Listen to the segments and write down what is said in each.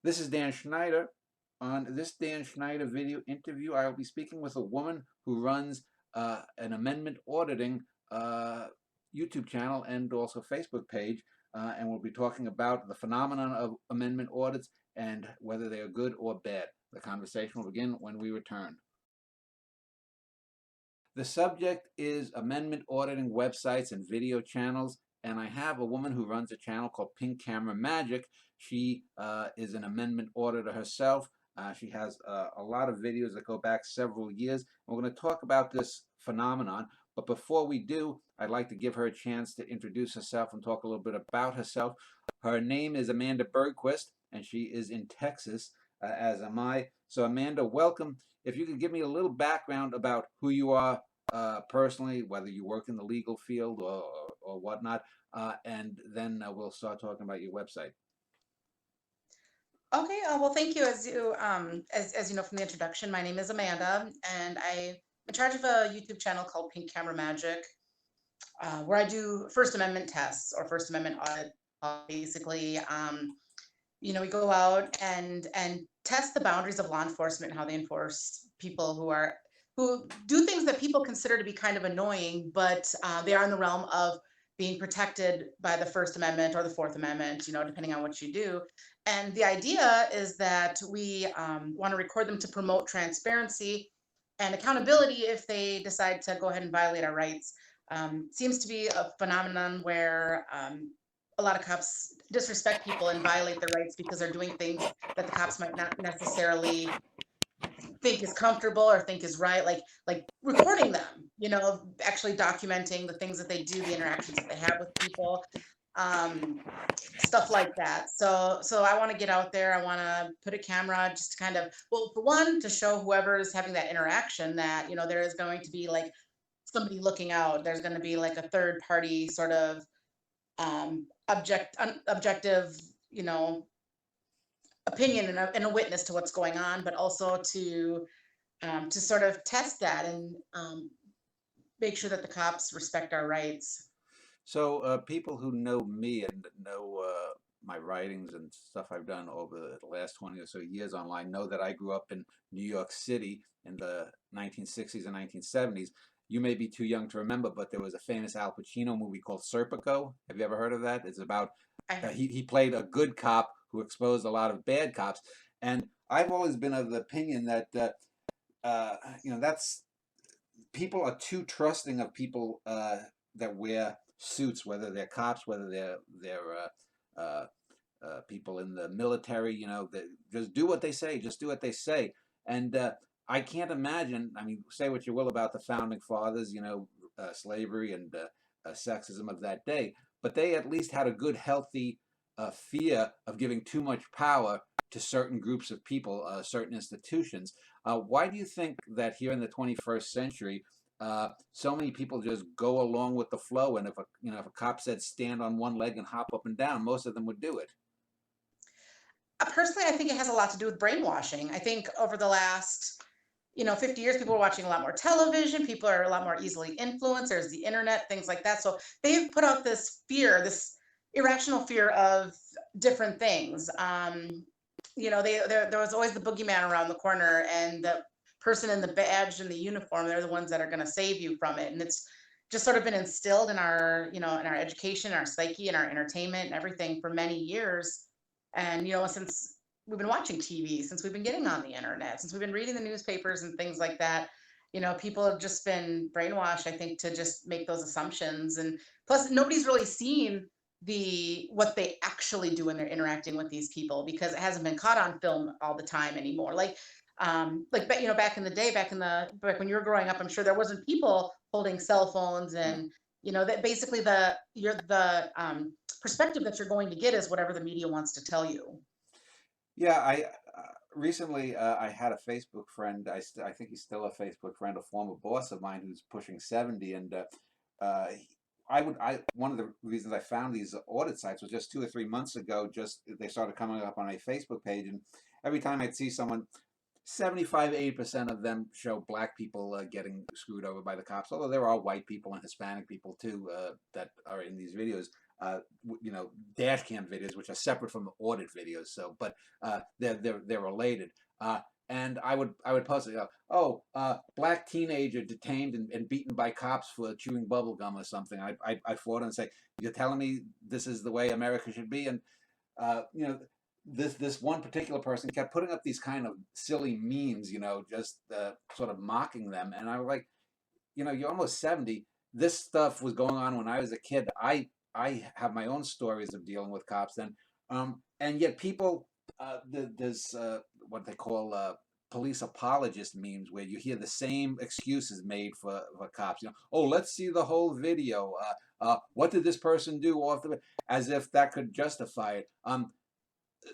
This is Dan Schneider. On this Dan Schneider video interview, I will be speaking with a woman who runs an amendment auditing YouTube channel and also Facebook page, and we'll be talking about the phenomenon of amendment audits and whether they are good or bad. The conversation will begin when we return. The subject is amendment auditing websites and video channels, and I have a woman who runs a channel called Pink Camera Magic. She is an amendment auditor herself. She has a lot of videos that go back several years. We're going to talk about this phenomenon, but before we do, I'd like to give her a chance to introduce herself and talk a little bit about herself. Her name is Amanda Bergquist, and she is in Texas, as am I. So Amanda, welcome. If you could give me a little background about who you are personally, whether you work in the legal field or whatnot, and then we'll start talking about your website. Okay, well, thank you. As you know from the introduction, my name is Amanda, and I'm in charge of a YouTube channel called Pink Camera Magic, where I do First Amendment tests or First Amendment audit. Basically, we go out and test the boundaries of law enforcement and how they enforce people who do things that people consider to be kind of annoying, but they are in the realm of being protected by the First Amendment or the Fourth Amendment, depending on what you do. And the idea is that we want to record them to promote transparency and accountability if they decide to go ahead and violate our rights. Seems to be a phenomenon where a lot of cops disrespect people and violate their rights because they're doing things that the cops might not necessarily think is comfortable or think is right, like recording them, actually documenting the things that they do, the interactions that they have with people, um, stuff like that. So I want to get out there. I want to put a camera just to kind of, well, for one, to show whoever is having that interaction that, there is going to be like somebody looking out. There's going to be like a third party sort of objective, opinion and a witness to what's going on, but also to sort of test that and make sure that the cops respect our rights. So people who know me and know my writings and stuff I've done over the last 20 or so years online know that I grew up in New York City in the 1960s and 1970s. You may be too young to remember, but there was a famous Al Pacino movie called Serpico. Have you ever heard of that? It's about he played a good cop who exposed a lot of bad cops. And I've always been of the opinion that that's people are too trusting of people that wear suits, whether they're cops, whether they're people in the military. They just do what they say. Just do what they say. And I can't imagine. I mean, say what you will about the founding fathers, slavery and sexism of that day, but they at least had a good, healthy fear of giving too much power to certain groups of people, certain institutions. Why do you think that here in the 21st century, so many people just go along with the flow, and if a cop said stand on one leg and hop up and down, most of them would do it? Personally, I think it has a lot to do with brainwashing. I think over the last 50 years, people are watching a lot more television. People are a lot more easily influenced. There's the internet, things like that. So they've put out this fear, this irrational fear of different things. There was always the boogeyman around the corner, and the person in the badge and the uniform, they're the ones that are going to save you from it. And it's just sort of been instilled in our, in our education, our psyche, and our entertainment and everything for many years. And, since we've been watching TV, since we've been getting on the internet, since we've been reading the newspapers and things like that, people have just been brainwashed, I think, to just make those assumptions. And plus, nobody's really seen what they actually do when they're interacting with these people, because it hasn't been caught on film all the time anymore. Back in the day, back when you were growing up, I'm sure there wasn't people holding cell phones, and that basically the perspective that you're going to get is whatever the media wants to tell you. Yeah, I recently I had a Facebook friend. I think he's still a Facebook friend, a former boss of mine who's pushing 70, and uh, one of the reasons I found these audit sites was just 2 or 3 months ago. Just they started coming up on a Facebook page, and every time I'd see someone, 75, 80% of them show black people getting screwed over by the cops, although there are white people and Hispanic people too that are in these videos. dash cam videos, which are separate from the audit videos. So, but they're related. And I would post it, black teenager detained and beaten by cops for chewing bubble gum or something. I'd forward and say, you're telling me this is the way America should be? And uh, you know, this one particular person kept putting up these kind of silly memes, just sort of mocking them. And I was like, you're almost 70. This stuff was going on when I was a kid. I have my own stories of dealing with cops then, and yet people, there's what they call police apologist memes, where you hear the same excuses made for cops. Oh, let's see the whole video. What did this person do off the, as if that could justify it.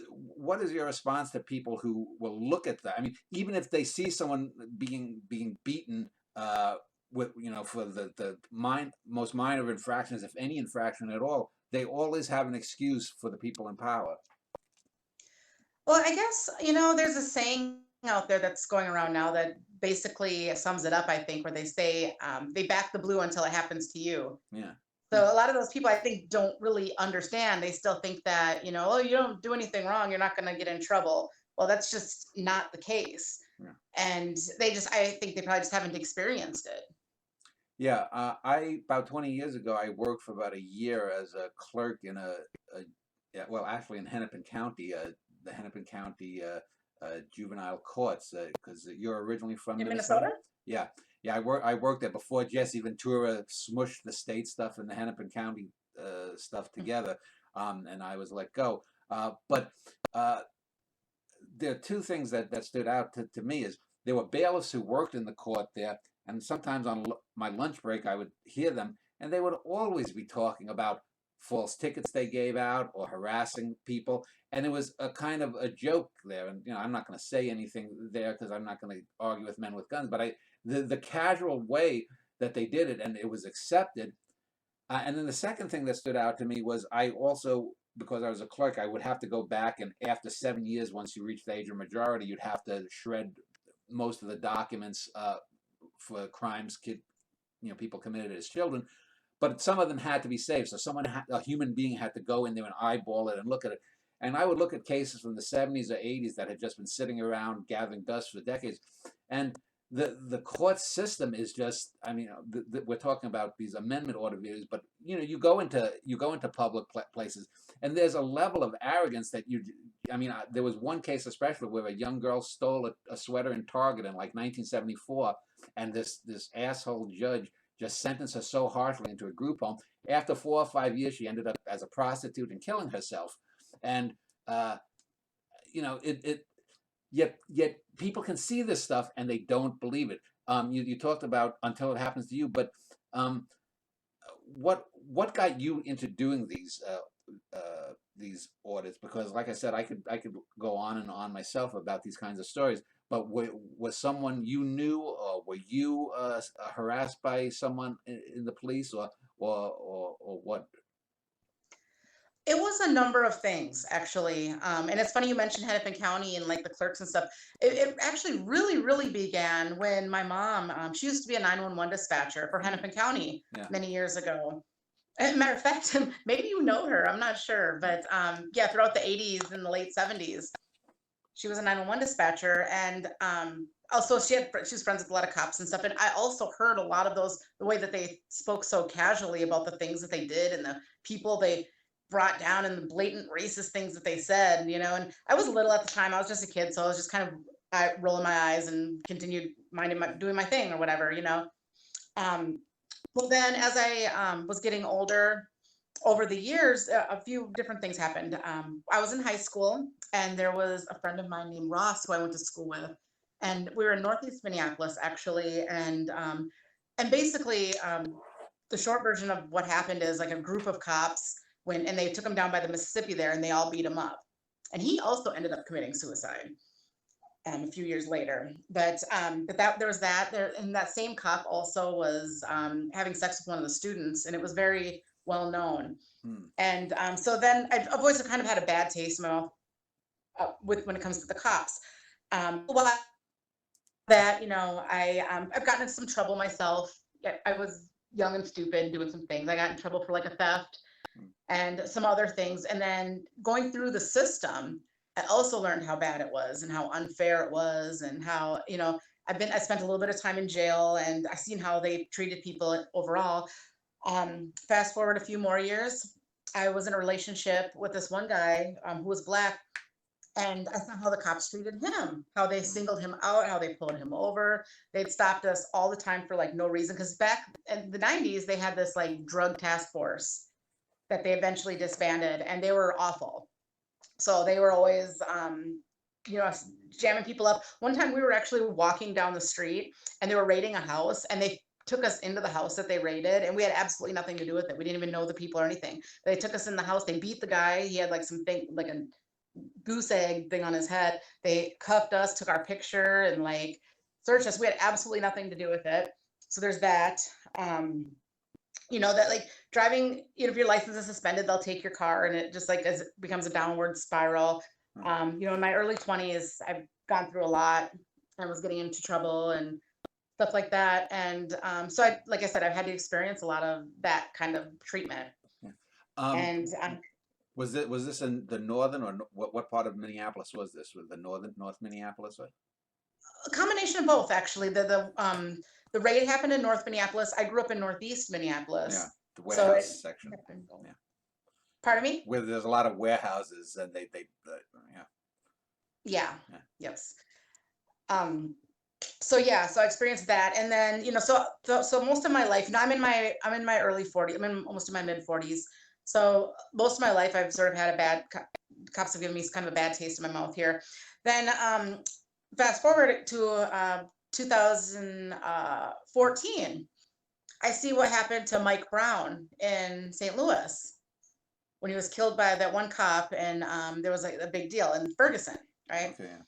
What is your response to people who will look at that? I mean, even if they see someone being beaten with for the most minor infractions, if any infraction at all, they always have an excuse for the people in power. Well, I guess, there's a saying out there that's going around now that basically sums it up, I think, where they say, they back the blue until it happens to you. Yeah. So a lot of those people, I think, don't really understand. They still think that, oh, you don't do anything wrong, you're not going to get in trouble. Well, that's just not the case. Yeah. And I think they probably just haven't experienced it. Yeah, about 20 years ago, I worked for about a year as a clerk in yeah, well, actually in Hennepin County, the Hennepin County juvenile courts, because you're originally from In Minnesota. Minnesota? Yeah, yeah, I worked there before Jesse Ventura smushed the state stuff and the Hennepin County stuff together, and I was let go. But there are two things that stood out to me. Is there were bailiffs who worked in the court there, and sometimes on my lunch break I would hear them, and they would always be talking about false tickets they gave out or harassing people, and it was a kind of a joke there. And I'm not going to say anything there because I'm not going to argue with men with guns, but the casual way that they did it, and it was accepted. And then the second thing that stood out to me was, I also, because I was a clerk, I would have to go back, and after 7 years, once you reach the age of majority, you'd have to shred most of the documents for crimes people committed as children. But some of them had to be saved, so a human being had to go in there and eyeball it and look at it. And I would look at cases from the 70s or 80s that had just been sitting around gathering dust for decades, and the court system is just, I mean, we're talking about these amendment order videos, but you go into public places, and there's a level of arrogance that there was one case especially where a young girl stole a sweater in Target in like 1974, and this asshole judge just sentenced her so harshly into a group home. After 4 or 5 years, she ended up as a prostitute and killing herself. And yet people can see this stuff and they don't believe it. You talked about until it happens to you, but what got you into doing these audits? Because, like I said, I could go on and on myself about these kinds of stories. But was someone you knew, or were you harassed by someone in the police, or what? It was a number of things, actually. And it's funny you mentioned Hennepin County and like the clerks and stuff. It actually really, really began when my mom, she used to be a 911 dispatcher for Hennepin County many years ago. As a matter of fact, maybe you know her, I'm not sure. But yeah, throughout the 80s and the late 70s, she was a 911 dispatcher. And also she was friends with a lot of cops and stuff. And I also heard a lot of the way that they spoke so casually about the things that they did and the people they brought down and the blatant racist things that they said, and I was little at the time. I was just a kid, so I was just kind of rolling my eyes and continued doing my thing or whatever. Well, then as I was getting older, over the years, a few different things happened. I was in high school, and there was a friend of mine named Ross who I went to school with, and we were in Northeast Minneapolis, actually. And basically, the short version of what happened is, like, a group of cops and they took him down by the Mississippi there, and they all beat him up. And he also ended up committing suicide a few years later. But there was that there, and that same cop also was having sex with one of the students, and it was very well known. And so then I've always kind of had a bad taste in my mouth when it comes to the cops. Well, that I've gotten into some trouble myself. I was young and stupid doing some things. I got in trouble for like a theft. and some other things. And then going through the system, I also learned how bad it was and how unfair it was, and how, I spent a little bit of time in jail, and I've seen how they treated people overall. Fast forward a few more years, I was in a relationship with this one guy who was Black, and I saw how the cops treated him, how they singled him out, how they pulled him over. They'd stopped us all the time for like no reason. Because back in the 90s, they had this like drug task force that they eventually disbanded, and they were awful. So they were always, you know, jamming people up. One time we were actually walking down the street, and they were raiding a house, and they took us into the house that they raided, and we had absolutely nothing to do with it. We didn't even know the people or anything. They took us in the house. They beat the guy. He had like something like a goose egg thing on his head. They cuffed us, took our picture, and like searched us. We had absolutely nothing to do with it. So there's that. Um, that like driving, if your license is suspended, they'll take your car, and it just like as it becomes a downward spiral. In my early 20s, I've gone through a lot. I was getting into trouble and stuff like that. And so like I said, I've had to experience a lot of that kind of treatment. Yeah. Um, And was this in the northern, or what part of Minneapolis was this? Was the North Minneapolis? Or? a combination of both, actually. The raid happened in North Minneapolis. I grew up in Northeast Yeah, Minneapolis. the So warehouse section. Yeah, pardon me? where there's a lot of warehouses, and yeah. Yeah. Yeah. Yes. So yeah, so I experienced that. And then, so most of my life, I'm in my early 40s. I'm in almost in my mid 40s. So most of my life, I've sort of had cops have given me kind of a bad taste in my mouth here. Then fast forward to 2014, I see what happened to Mike Brown in St. Louis when he was killed by that one cop, and there was like a big deal in Ferguson, right? Okay. Yeah.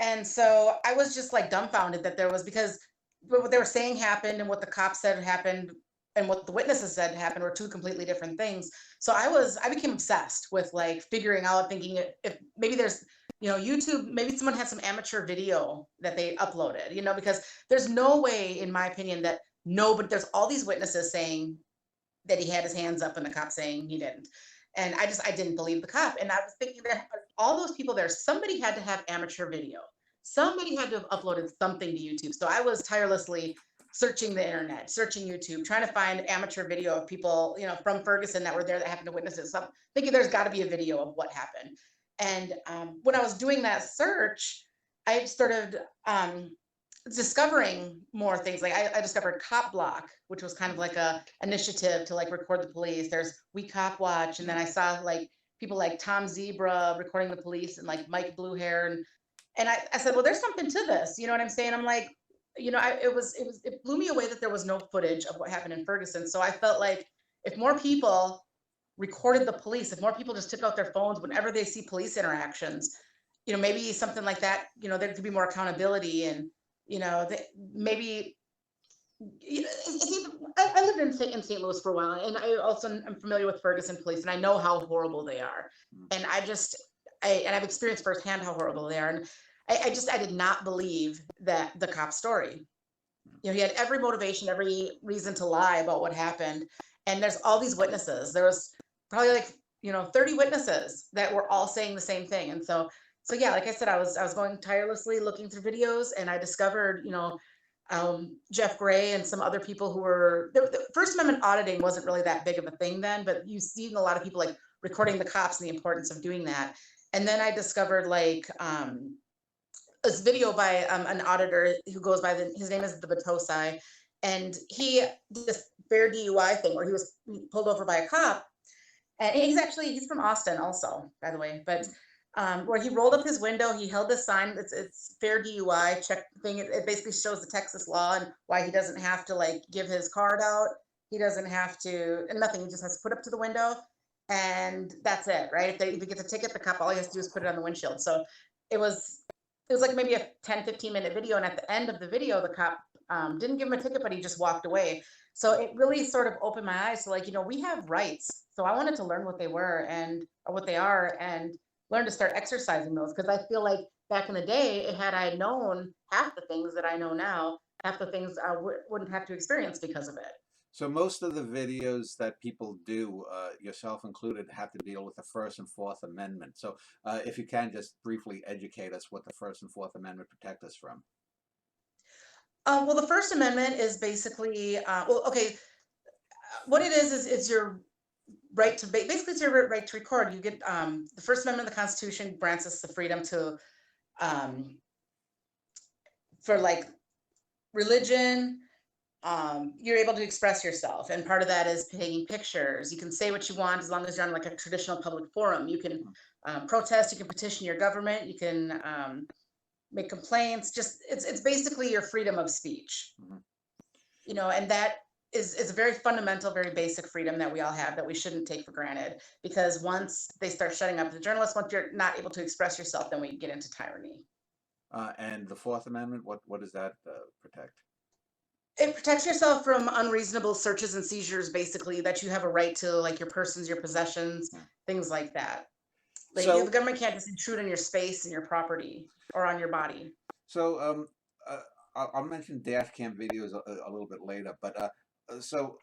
And so I was just like dumbfounded that because what they were saying happened and what the cops said happened and what the witnesses said happened were two completely different things. So I became obsessed with like figuring out, thinking if maybe there's, YouTube, maybe someone had some amateur video that they uploaded, because there's no way, in my opinion, that nobody, there's all these witnesses saying that he had his hands up and the cop saying he didn't. And I didn't believe the cop. And I was thinking that all those people there, somebody had to have amateur video. Somebody had to have uploaded something to YouTube. So I was tirelessly searching the internet, searching YouTube, trying to find amateur video of people, from Ferguson that were there that happened to witness it. So I'm thinking there's got to be a video of what happened. And when I was doing that search, I started discovering more things. Like I discovered Cop Block, which was kind of like a initiative to like record the police. There's We Cop Watch, and then I saw like people like Tom Zebra recording the police, and like Mike Blue Hair, and I said, well, there's something to this. You know what I'm saying? I'm like, it blew me away that there was no footage of what happened in Ferguson. So I felt like if more people recorded the police, if more people just took out their phones whenever they see police interactions, maybe something like that, there could be more accountability. And maybe I lived in St. Louis for a while, and I also am familiar with Ferguson police, and I know how horrible they are. And I've experienced firsthand how horrible they are. And I did not believe that the cop story. He had every motivation, every reason to lie about what happened. And there's all these witnesses. There was probably like 30 witnesses that were all saying the same thing. And so yeah, like I said, I was going tirelessly looking through videos, and I discovered Jeff Gray and some other people who were the First Amendment auditing wasn't really that big of a thing then, but you've seen a lot of people like recording the cops and the importance of doing that. And then I discovered like this video by an auditor who goes by his name is the Batosai, and he did this fair DUI thing where he was pulled over by a cop, and he's from Austin also, by the way, but where he rolled up his window, he held this sign. It's fair DUI check thing. It basically shows the Texas law and why he doesn't have to like give his card out. He doesn't have to, and nothing. He just has to put up to the window, and that's it, right? If he gets a ticket, the cop, all he has to do is put it on the windshield. So it was like maybe a 10-15 minute video, and at the end of the video, the cop didn't give him a ticket, but he just walked away. So it really sort of opened my eyes to like, we have rights. So I wanted to learn what they were or what they are, and learn to start exercising those, because I feel like back in the day, had I known half the things that I know now, half the things I wouldn't have to experience because of it. So most of the videos that people do, yourself included, have to deal with the First and Fourth Amendment. So if you can just briefly educate us what the First and Fourth Amendment protect us from. Well, the First Amendment is basically, well, okay, what it is it's your right to basically it's your right to record. You get the First Amendment of the Constitution grants us the freedom to um, for like religion. You're able to express yourself, and part of that is taking pictures. You can say what you want as long as you're on like a traditional public forum. You can protest. You can petition your government. You can make complaints. Just it's basically your freedom of speech. Mm-hmm. You know, and that is a very fundamental, very basic freedom that we all have that we shouldn't take for granted. Because once they start shutting up the journalists, once you're not able to express yourself, then we get into tyranny. And the Fourth Amendment, what does that protect? It protects yourself from unreasonable searches and seizures, basically, that you have a right to, like your persons, your possessions, Yeah. things like that. Like the So government can't just intrude on your space and your property or on your body. so I'll mention dash cam videos a little bit later, but so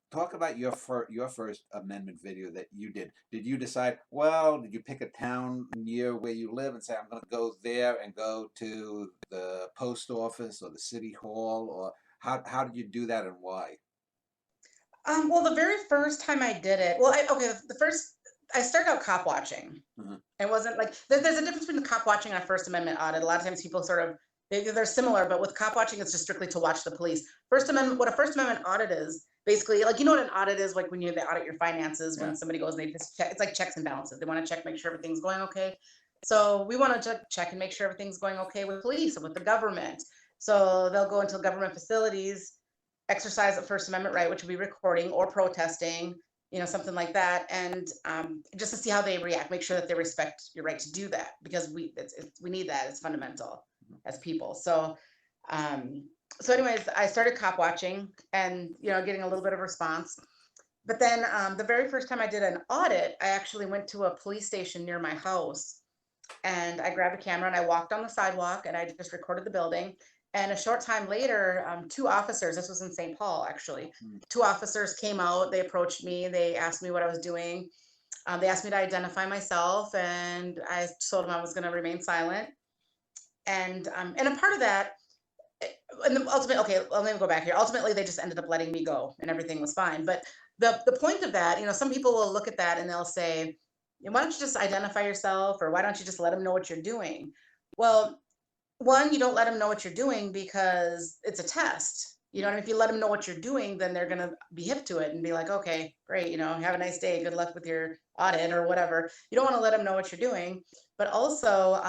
talk about your First Amendment video that you did. Did you decide, well, did you pick a town near where you live and say, I'm going to go there and go to the post office or the city hall, or how did you do that and why? Well, the very first time I did it, well, okay, the first, I started out cop watching. Mhm. It wasn't like, there's a difference between the cop watching and a First Amendment audit. A lot of times people sort of, they're similar, but with cop watching, it's just strictly to watch the police. First Amendment, what a First Amendment audit is, basically, like, you know what an audit is, like when they audit your finances, Yeah. when somebody goes and they just check, it's like checks and balances. They want to check, make sure everything's going okay. So we want to check and make sure everything's going okay with police and with the government. So they'll go into government facilities, exercise a First Amendment right, which would be recording or protesting, you know, something like that, and just to see how they react, make sure that they respect your right to do that, because we need that. It's fundamental as people. So, anyways, I started cop watching, and you know, getting a little bit of response. But then the very first time I did an audit, I actually went to a police station near my house, and I grabbed a camera and I walked on the sidewalk and I just recorded the building. And a short time later, two officers, this was in St. Paul actually, two officers came out, they approached me, they asked me what I was doing. They asked me to identify myself, and I told them I was going to remain silent. And a part of that, and ultimately, okay, let me go back here. Ultimately, they just ended up letting me go, and everything was fine. But the point of that, you know, some people will look at that and they'll say, why don't you just identify yourself, or why don't you just let them know what you're doing? Well, one, you don't let them know what you're doing because it's a test. You know, and if you let them know what you're doing, then they're gonna be hip to it and be like, okay, great, you know, have a nice day, good luck with your audit or whatever. You don't want to let them know what you're doing, but also,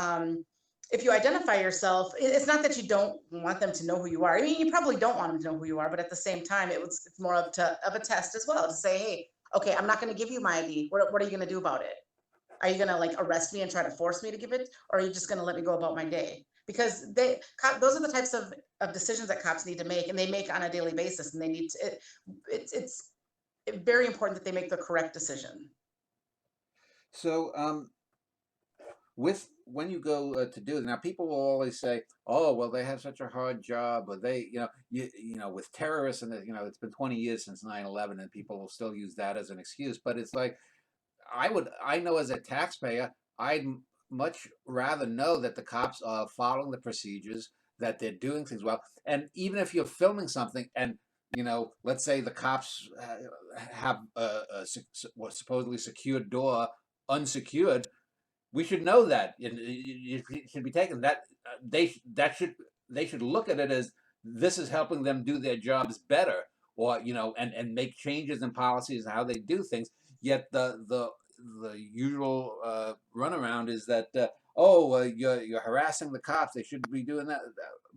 if you identify yourself, it's not that you don't want them to know who you are. I mean, you probably don't want them to know who you are, but at the same time, it's more of a test as well to say, hey, okay, I'm not going to give you my ID. What are you going to do about it? Are you going to like arrest me and try to force me to give it, or are you just going to let me go about my day? Because those are the types of decisions that cops need to make, and they make on a daily basis, and they need to. It's very important that they make the correct decision. So with when you go to do it now, people will always say, oh, well, they have such a hard job, or they, you know, with terrorists, and you know, it's been 20 years since 9/11, and people will still use that as an excuse. But it's like, I know as a taxpayer, I'd much rather know that the cops are following the procedures, that they're doing things well. And even if you're filming something and, you know, let's say the cops have a supposedly secured door unsecured, we should know that. It should be taken that they should look at it as this is helping them do their jobs better, or you know, and make changes in policies and how they do things. Yet the usual runaround is that you're harassing the cops. They shouldn't be doing that.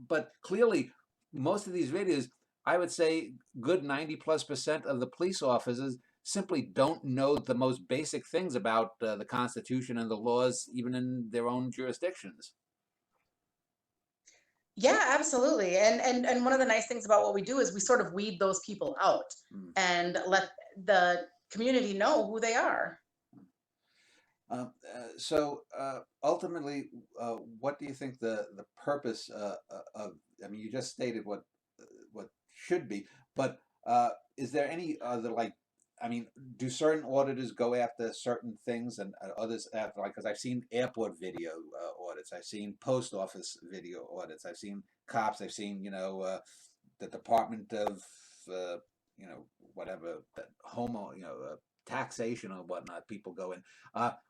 But clearly, most of these videos, I would say, good 90+% of the police officers simply don't know the most basic things about the Constitution and the laws, even in their own jurisdictions. Yeah, absolutely. And one of the nice things about what we do is we sort of weed those people out Mm. and let the community know who they are. Ultimately, what do you think the purpose of? I mean, you just stated what should be, but Is there any other like? I mean, do certain auditors go after certain things and others after like? Because I've seen airport video audits, I've seen post office video audits, I've seen cops, I've seen the Department of uh, whatever homo taxation or whatnot. People go in.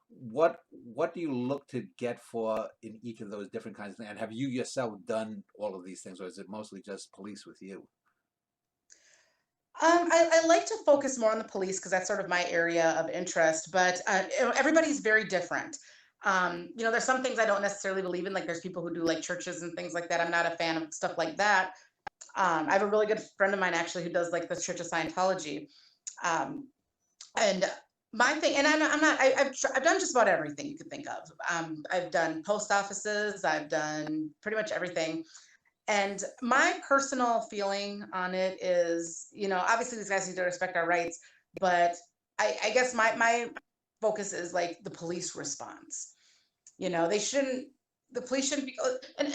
What do you look to get for in each of those different kinds of things? And have you yourself done all of these things, or is it mostly just police with you? I like to focus more on the police because that's sort of my area of interest, but everybody's very different. There's some things I don't necessarily believe in, like there's people who do like churches and things like that. I'm not a fan of stuff like that. I have a really good friend of mine actually who does like the Church of Scientology. Um, and my thing, and I'm not, I've done just about everything you could think of. I've done post offices, I've done pretty much everything. And my personal feeling on it is, obviously these guys need to respect our rights, but I guess my focus is like the police response. They shouldn't, the police shouldn't be, and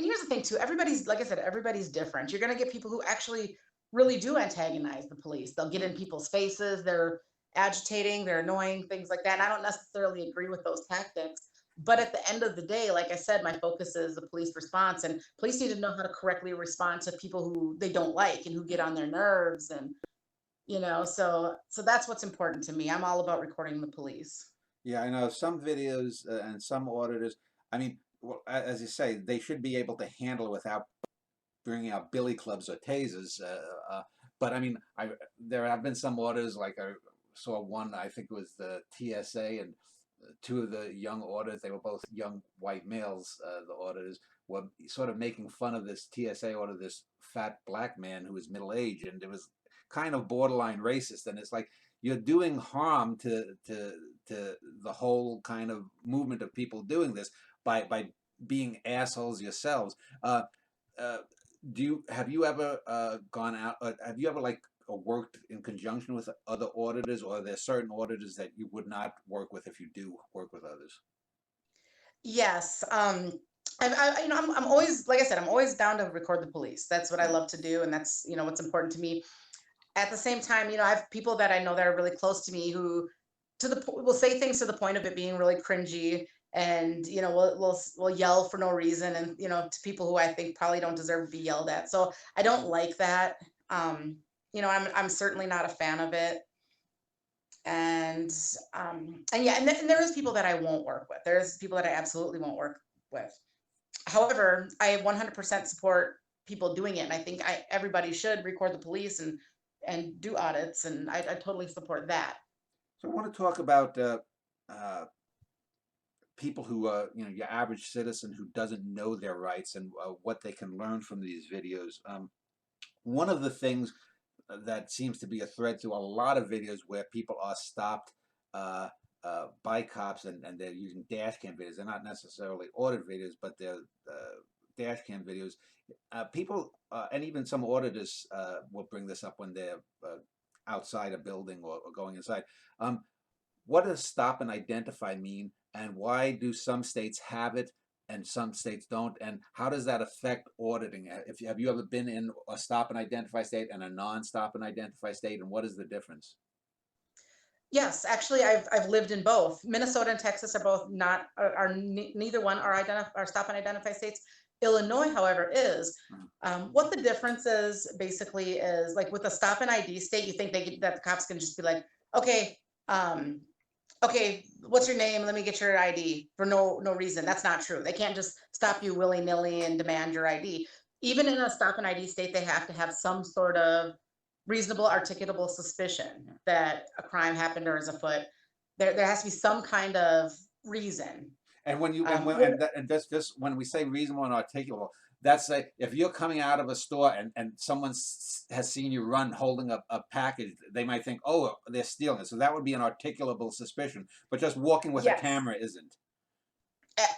here's the thing too, everybody's, like I said, everybody's different. You're going to get people who actually really do antagonize the police. They'll get in people's faces, they're agitating, they're annoying, things like that. And I don't necessarily agree with those tactics. But at the end of the day, like I said, my focus is the police response, and police need to know how to correctly respond to people who they don't like and who get on their nerves. And, so that's what's important to me. I'm all about recording the police. Yeah, I know some videos and some auditors. I mean, well, as you say, they should be able to handle it without bringing out billy clubs or tasers. But I mean, there have been some auditors, like I saw one, I think it was the TSA, and two of the young auditors, they were both young white males, the auditors, were sort of making fun of this TSA auditor, this fat black man who was middle aged, and it was kind of borderline racist. And it's like you're doing harm to the whole kind of movement of people doing this by being assholes yourselves. Uh, have you ever gone out? Have you ever like worked in conjunction with other auditors, or are there certain auditors that you would not work with if you do work with others? Yes. I'm always, like I said, I'm always down to record the police. That's what I love to do. And that's, what's important to me. At the same time, I have people that I know that are really close to me who will say things to the point of it being really cringy, and will yell for no reason, and to people who I think probably don't deserve to be yelled at. So I don't like that. I'm certainly not a fan of it. And yeah, and there is people that I won't work with. There's people that I absolutely won't work with. However, I 100% support people doing it, and I think everybody should record the police and do audits, and I totally support that. So I want to talk about uh, people who, your average citizen who doesn't know their rights and what they can learn from these videos. One of the things that seems to be a thread through a lot of videos where people are stopped by cops, and they're using dash cam videos. They're not necessarily audit videos, but they're dash cam videos. People, and even some auditors will bring this up when they're outside a building or going inside. What does stop and identify mean, and why do some states have it and some states don't, and how does that affect auditing? Have you ever been in a stop and identify state and a non-stop and identify state, and what is the difference? Yes, actually, I've lived in both. Minnesota and Texas are both not neither one are stop and identify states. Illinois, however, is. What the difference is basically is like with a stop and ID state, you think that the cops can just be like, okay, okay, what's your name? Let me get your ID for no reason. That's not true. They can't just stop you willy-nilly and demand your ID. Even in a stop and ID state, they have to have some sort of reasonable articulable suspicion that a crime happened or is afoot. There has to be some kind of reason. And when you and just when we say reasonable and articulable, that's like if you're coming out of a store and someone has seen you run holding a package, they might think, oh, they're stealing it. So that would be an articulable suspicion. But just walking with a Yes. camera isn't.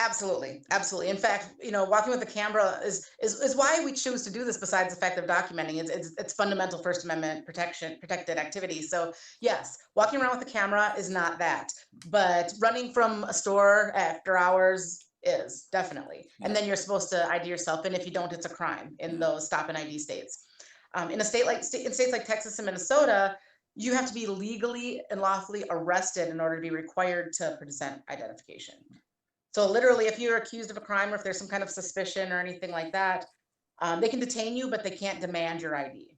Absolutely, absolutely. In fact, walking with the camera is why we choose to do this. Besides the fact of documenting, it's fundamental First Amendment protected activity. So yes, walking around with the camera is not that, but running from a store after hours is definitely. And then you're supposed to ID yourself, and if you don't, it's a crime in those stop and ID states. In a state like in states like Texas and Minnesota, you have to be legally and lawfully arrested in order to be required to present identification. So literally, if you're accused of a crime or if there's some kind of suspicion or anything like that, they can detain you, but they can't demand your ID.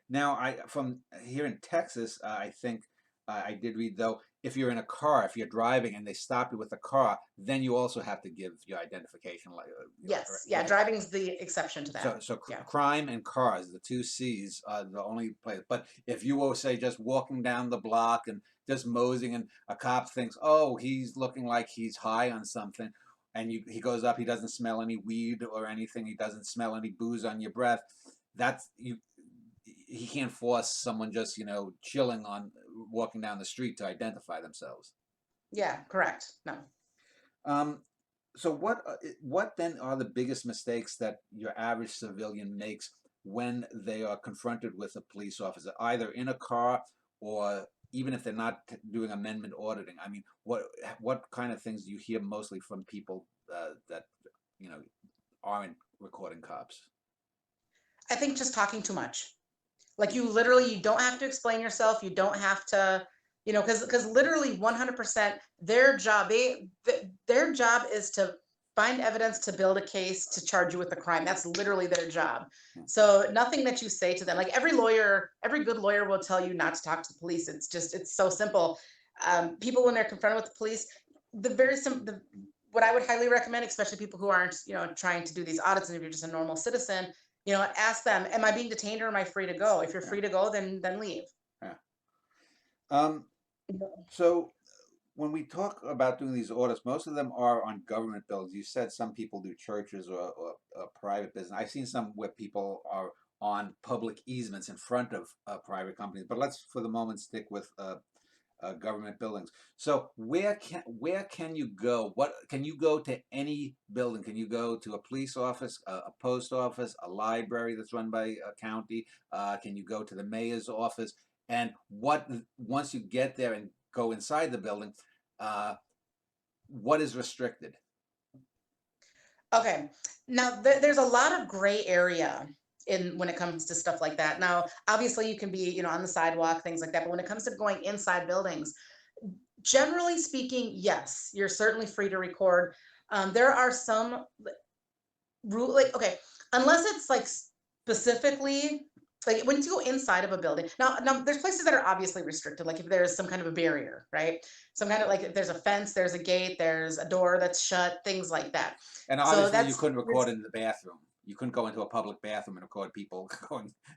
Now, from here in Texas, I think I did read though, if you're in a car, if you're driving and they stop you with a car, then you also have to give your identification. Like, Yes, yeah, okay. driving's the exception to that. So Yeah. crime and cars, the two C's, are the only place. But if you were, say, just walking down the block and just moseying, and a cop thinks, oh, he's looking like he's high on something, and he goes up, he doesn't smell any weed or anything, he doesn't smell any booze on your breath. That's you. He can't force someone just chilling on walking down the street to identify themselves. Yeah, correct. No. So what then are the biggest mistakes that your average civilian makes when they are confronted with a police officer, either in a car or even if they're not doing amendment auditing? I mean, what kind of things do you hear mostly from people that aren't recording cops? I think just talking too much. Like you don't have to explain yourself. You don't have to, because literally 100% their job is to find evidence to build a case to charge you with a crime. That's literally their job. So nothing that you say to them, like every good lawyer will tell you not to talk to the police. It's so simple. People when they're confronted with the police, what I would highly recommend, especially people who aren't, trying to do these audits, and if you're just a normal citizen, ask them, am I being detained or am I free to go? If you're free to go, then leave. Yeah. So when we talk about doing these audits, most of them are on government buildings. You said some people do churches or private business. I've seen some where people are on public easements in front of private companies. But let's, for the moment, stick with government buildings. So where can you go? What can you go to any building? Can you go to a police office, a post office, a library that's run by a county? Can you go to the mayor's office? And once you get there and go inside the building, what is restricted? Okay, now there's a lot of gray area when it comes to stuff like that. Now, obviously, you can be, on the sidewalk, things like that. But when it comes to going inside buildings, generally speaking, yes, you're certainly free to record. There are some rule, like, okay, unless it's like specifically like when you go inside of a building. Now there's places that are obviously restricted, like if there's some kind of a barrier, right? Some kind of, like, if there's a fence, there's a gate, there's a door that's shut, things like that. And So obviously, you that's couldn't record in the bathroom. You couldn't go into a public bathroom and record people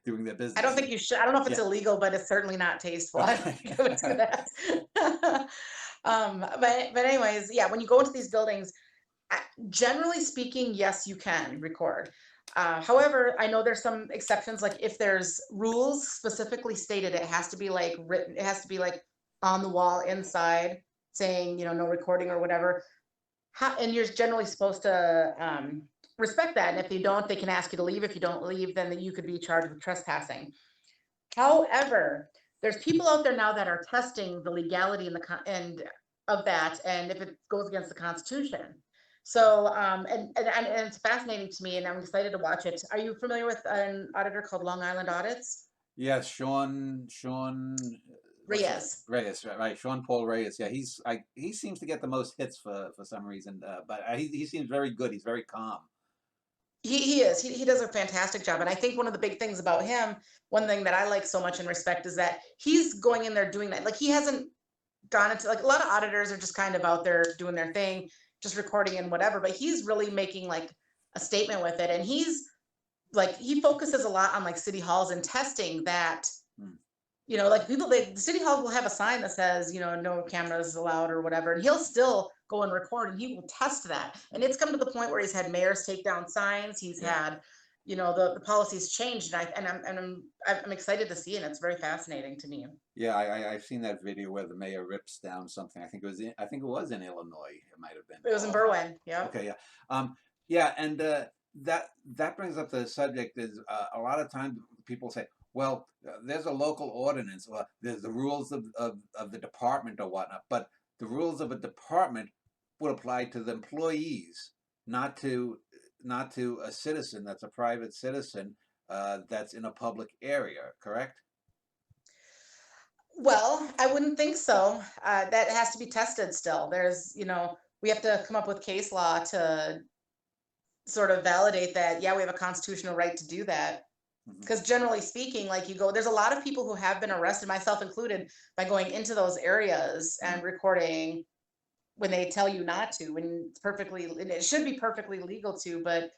doing their business. I don't think you should. I don't know if it's Yeah. illegal, but it's certainly not tasteful. I don't Okay. think I would do that. But anyways, yeah, when you go into these buildings, generally speaking, yes, you can record. However, I know there's some exceptions, like if there's rules specifically stated, it has to be like written, it has to be like on the wall inside saying, no recording or whatever. And you're generally supposed to respect that. And if you don't, they can ask you to leave. If you don't leave, then you could be charged with trespassing. However, there's people out there now that are testing the legality and of that, and if it goes against the Constitution. So, and it's fascinating to me, and I'm excited to watch it. Are you familiar with an auditor called Long Island Audits? Yes, Sean Reyes. Reyes, right? Sean Paul Reyes. Yeah, he seems to get the most hits for some reason, but he seems very good. He's very calm. He is. He does a fantastic job. And I think one of the big things about him, one thing that I like so much and respect, is that he's going in there doing that. Like, he hasn't gone into, like, a lot of auditors are just kind of out there doing their thing, just recording and whatever, but he's really making like a statement with it. And he's like, he focuses a lot on like city halls and testing that, like the city hall will have a sign that says, no cameras allowed or whatever, and he'll still go and record and he will test that. And it's come to the point where he's had mayors take down signs. He's had, the policies changed, and I'm excited to see it. And it's very fascinating to me. Yeah, I've seen that video where the mayor rips down something. I think it was in Illinois. It might have been. It was in Berwyn. Yeah. Okay. Yeah. Yeah, and that brings up the subject. Is a lot of times people say, well, there's a local ordinance, or there's the rules of the department or whatnot, but the rules of a department would apply to the employees, not to a citizen that's a private citizen that's in a public area, correct? Well, I wouldn't think so. That has to be tested still. We have to come up with case law to sort of validate that, yeah, we have a constitutional right to do that. Hmm. Because generally speaking, like there's a lot of people who have been arrested, myself included, by going into those areas Hmm. and recording when they tell you not to, when and it should be perfectly legal to, but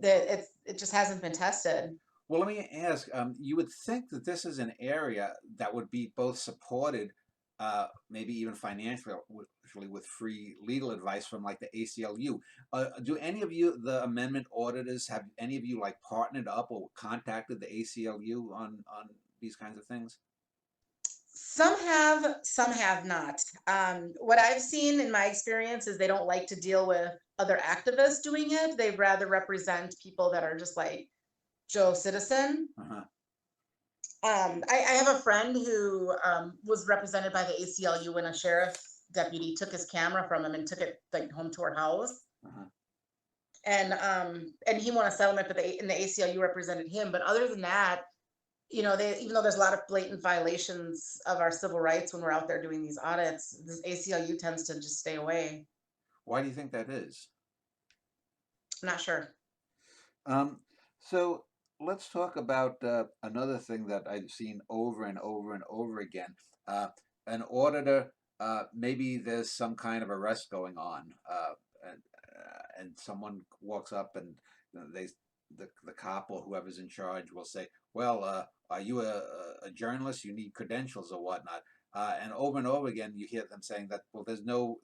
it just hasn't been tested. Well, let me ask. You would think that this is an area that would be both supported, maybe even financially, with free legal advice from like the ACLU. Do any of you, the amendment auditors, have any of you like partnered up or contacted the ACLU on these kinds of things? Some have not. What I've seen in my experience is they don't like to deal with other activists doing it. They'd rather represent people that are just like Joe Citizen. Uh-huh. I have a friend who was represented by the ACLU when a sheriff deputy took his camera from him and took it like home to her house. Uh-huh. And he won a settlement, but the ACLU represented him. But other than that, they even though there's a lot of blatant violations of our civil rights when we're out there doing these audits, this ACLU tends to just stay away. Why do you think that is? I'm not sure. Um, so let's talk about another thing that I've seen over and over and over again. Uh, an auditor, maybe there's some kind of arrest going on, and someone walks up and the cop or whoever's in charge will say, "Well, are you a journalist? You need credentials or whatnot." And over again, you hear them saying that, well, there's no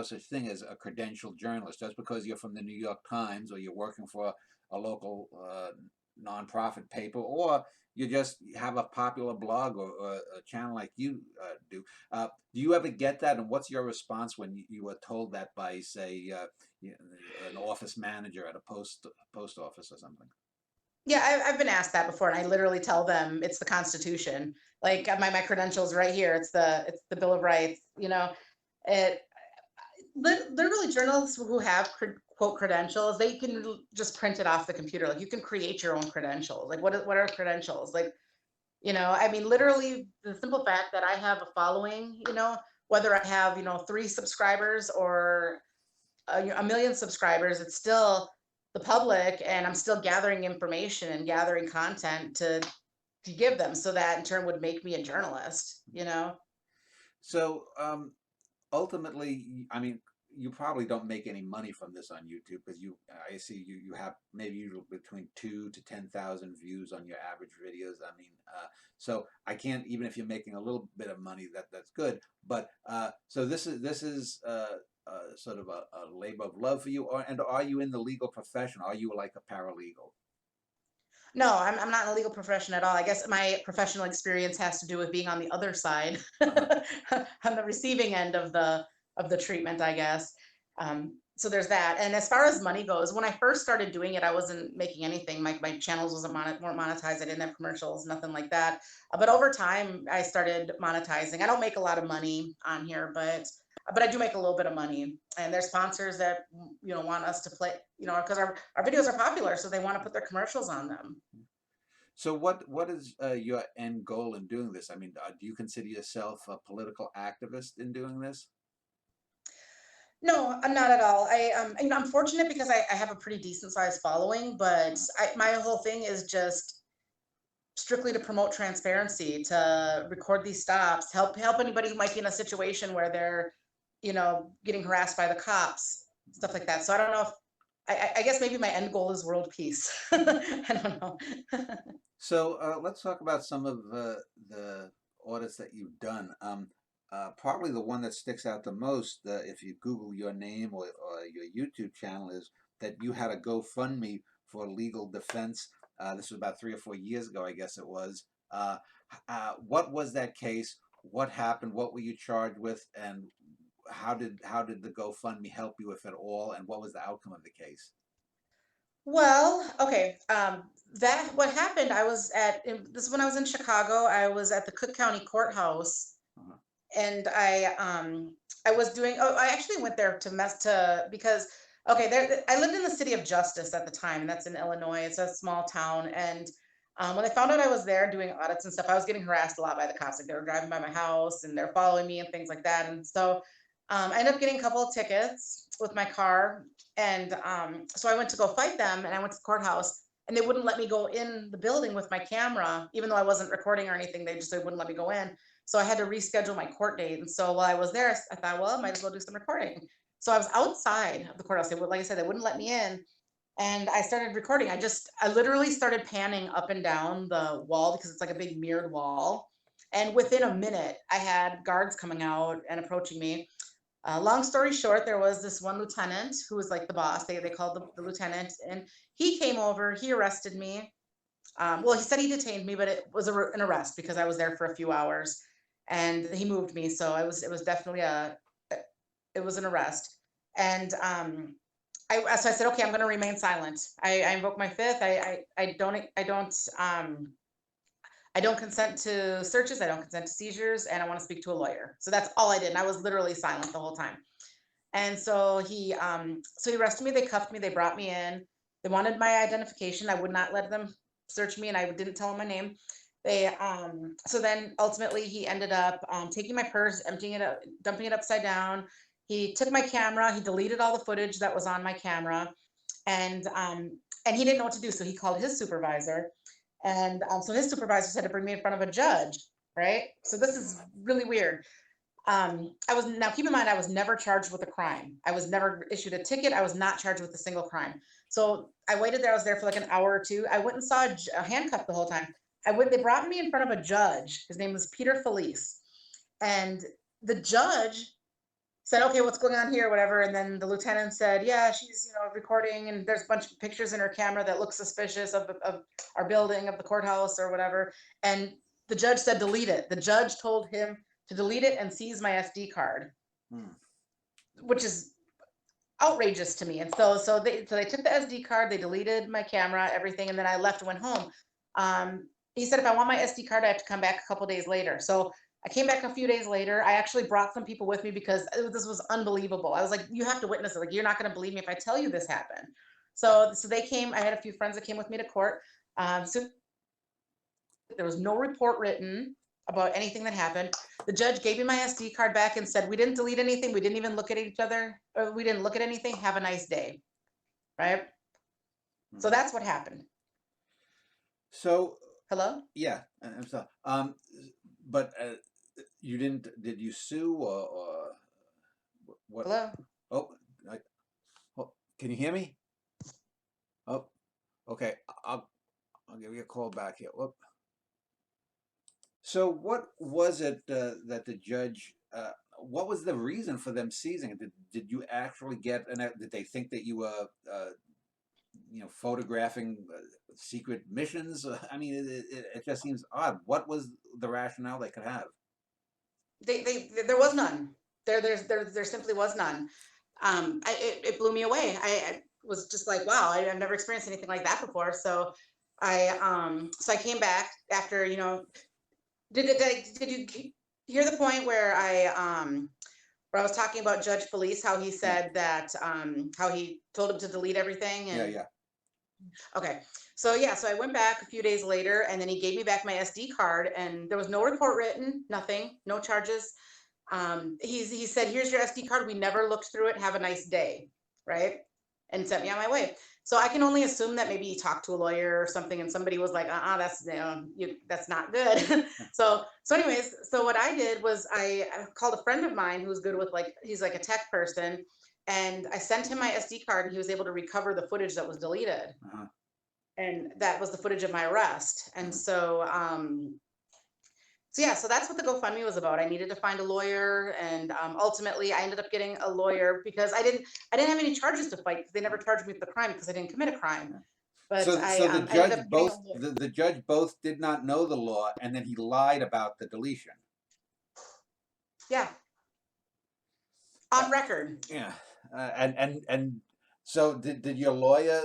such thing as a credentialed journalist. Just because you're from the New York Times or you're working for a local nonprofit paper, or you just have a popular blog or a channel like you do. Do you ever get that? And what's your response when you are told that by, say, an office manager at a post office or something? Yeah, I've been asked that before, and I literally tell them it's the Constitution. Like my credentials right here. It's the Bill of Rights. It literally journalists who have quote credentials, they can just print it off the computer. Like you can create your own credentials. Like what are credentials? Like I mean, literally the simple fact that I have a following. Whether I have 3 subscribers or a million subscribers, it's still the public, and I'm still gathering information and gathering content to give them, so that in turn would make me a journalist. So ultimately, I mean, you probably don't make any money from this on YouTube because I see you have maybe between 2 to 10,000 views on your average videos. I mean, so I can't, even if you're making a little bit of money, that's good. But so this is sort of a labor of love for you, and are you in the legal profession? Are you like a paralegal? No, I'm not in a legal profession at all. I guess my professional experience has to do with being on the other side, Uh-huh. on the receiving end of the treatment, I guess. So there's that. And as far as money goes, when I first started doing it, I wasn't making anything. My channels weren't monetized. I didn't have commercials, nothing like that. But over time, I started monetizing. I don't make a lot of money on here, but I do make a little bit of money. And there's sponsors that want us to play, because our videos are popular, so they want to put their commercials on them. So what is your end goal in doing this? I mean, do you consider yourself a political activist in doing this? No, I'm not at all. I'm fortunate because I have a pretty decent sized following, but Uh, my whole thing is just strictly to promote transparency, to record these stops, help anybody who might be in a situation where they're, getting harassed by the cops, stuff like that. So I don't know if I guess maybe my end goal is world peace. I don't know. So let's talk about some of the audits that you've done. Probably the one that sticks out the most, if you Google your name or your YouTube channel, is that you had a GoFundMe for legal defense. This was about 3 or 4 years ago, I guess it was. What was that case? What happened? What were you charged with? And how did the GoFundMe help you, if at all? And what was the outcome of the case? Well, okay. That what happened. This is when I was in Chicago. I was at the Cook County Courthouse, Uh-huh. and I was doing. Oh, I actually went there to because Okay, there. I lived in the city of Justice at the time, and that's in Illinois. It's a small town, and when they found out I was there doing audits and stuff, I was getting harassed a lot by the cops. Like they were driving by my house and they're following me and things like that. And so I ended up getting a couple of tickets with my car, and so I went to go fight them, and I went to the courthouse, and they wouldn't let me go in the building with my camera, even though I wasn't recording or anything. They wouldn't let me go in. So I had to reschedule my court date. And so while I was there, I thought, well, I might as well do some recording. So I was outside of the courthouse. They would, like I said, they wouldn't let me in. And I started recording. I literally started panning up and down the wall because it's like a big mirrored wall. And within a minute, I had guards coming out and approaching me. Long story short, there was this one lieutenant who was like the boss. They called the lieutenant, and he came over. He arrested me. Well, he said he detained me, but it was an arrest because I was there for a few hours, and he moved me. So it was definitely it was an arrest. And so I said, okay, I'm going to remain silent. I invoke my fifth. I don't consent to searches. I don't consent to seizures, and I want to speak to a lawyer. So that's all I did. And I was literally silent the whole time. And so he arrested me. They cuffed me. They brought me in. They wanted my identification. I would not let them search me, and I didn't tell them my name. So then ultimately he ended up taking my purse, emptying it up, dumping it upside down. He took my camera. He deleted all the footage that was on my camera, and he didn't know what to do. So he called his supervisor, and so his supervisor said to bring me in front of a judge. Right. So this is really weird. Now keep in mind, I was never charged with a crime. I was never issued a ticket. I was not charged with a single crime. So I waited there. I was there for like an hour or two. I went and saw a handcuff the whole time. They brought me in front of a judge. His name was Peter Felice. And the judge said, okay, what's going on here, whatever. And then the lieutenant said, yeah, she's, recording, and there's a bunch of pictures in her camera that look suspicious of our building, of the courthouse or whatever. And the judge said, delete it. The judge told him to delete it and seize my SD card, which is outrageous to me. And so they took the SD card, they deleted my camera, everything, and then I left and went home. He said if I want my SD card, I have to come back a couple days later. So I came back a few days later. I actually brought some people with me because this was unbelievable. I was like, you have to witness it. Like, you're not going to believe me if I tell you this happened. So they came. I had a few friends that came with me to court. So there was no report written about anything that happened. The judge gave me my SD card back and said, we didn't delete anything. We didn't even look at each other. Or we didn't look at anything. Have a nice day. Right? So that's what happened. So hello? Yeah, I'm sorry. But did you sue or what? Hello? Oh, can you hear me? Oh, okay. I'll give you a call back here. Whoop. So what was it that the judge, what was the reason for them seizing it? Did you actually get, did they think that you were, photographing secret missions? I mean, it just seems odd. What was the rationale they could have? There was none. There simply was none. It blew me away. I was just like, wow, I've never experienced anything like that before. So I came back after, did you hear the point where I was talking about Judge Felice, how he said that, how he told him to delete everything? And Yeah. okay. So I went back a few days later, and then he gave me back my SD card, and there was no report written, nothing, no charges. He said, here's your SD card. We never looked through it. Have a nice day. Right. And sent me on my way. So I can only assume that maybe he talked to a lawyer or something, and somebody was like, that's not good. So anyways, so what I did was I called a friend of mine who's good with, he's like a tech person, and I sent him my SD card, and he was able to recover the footage that was deleted. And that was the footage of my arrest. And so so that's what the GoFundMe was about. I needed to find a lawyer, and ultimately I ended up getting a lawyer because I didn't have any charges to fight. They never charged me with the crime because I didn't commit a crime. But so the judge the judge both did not know the law, and then he lied about the deletion. Yeah. On record. Yeah. And so did your lawyer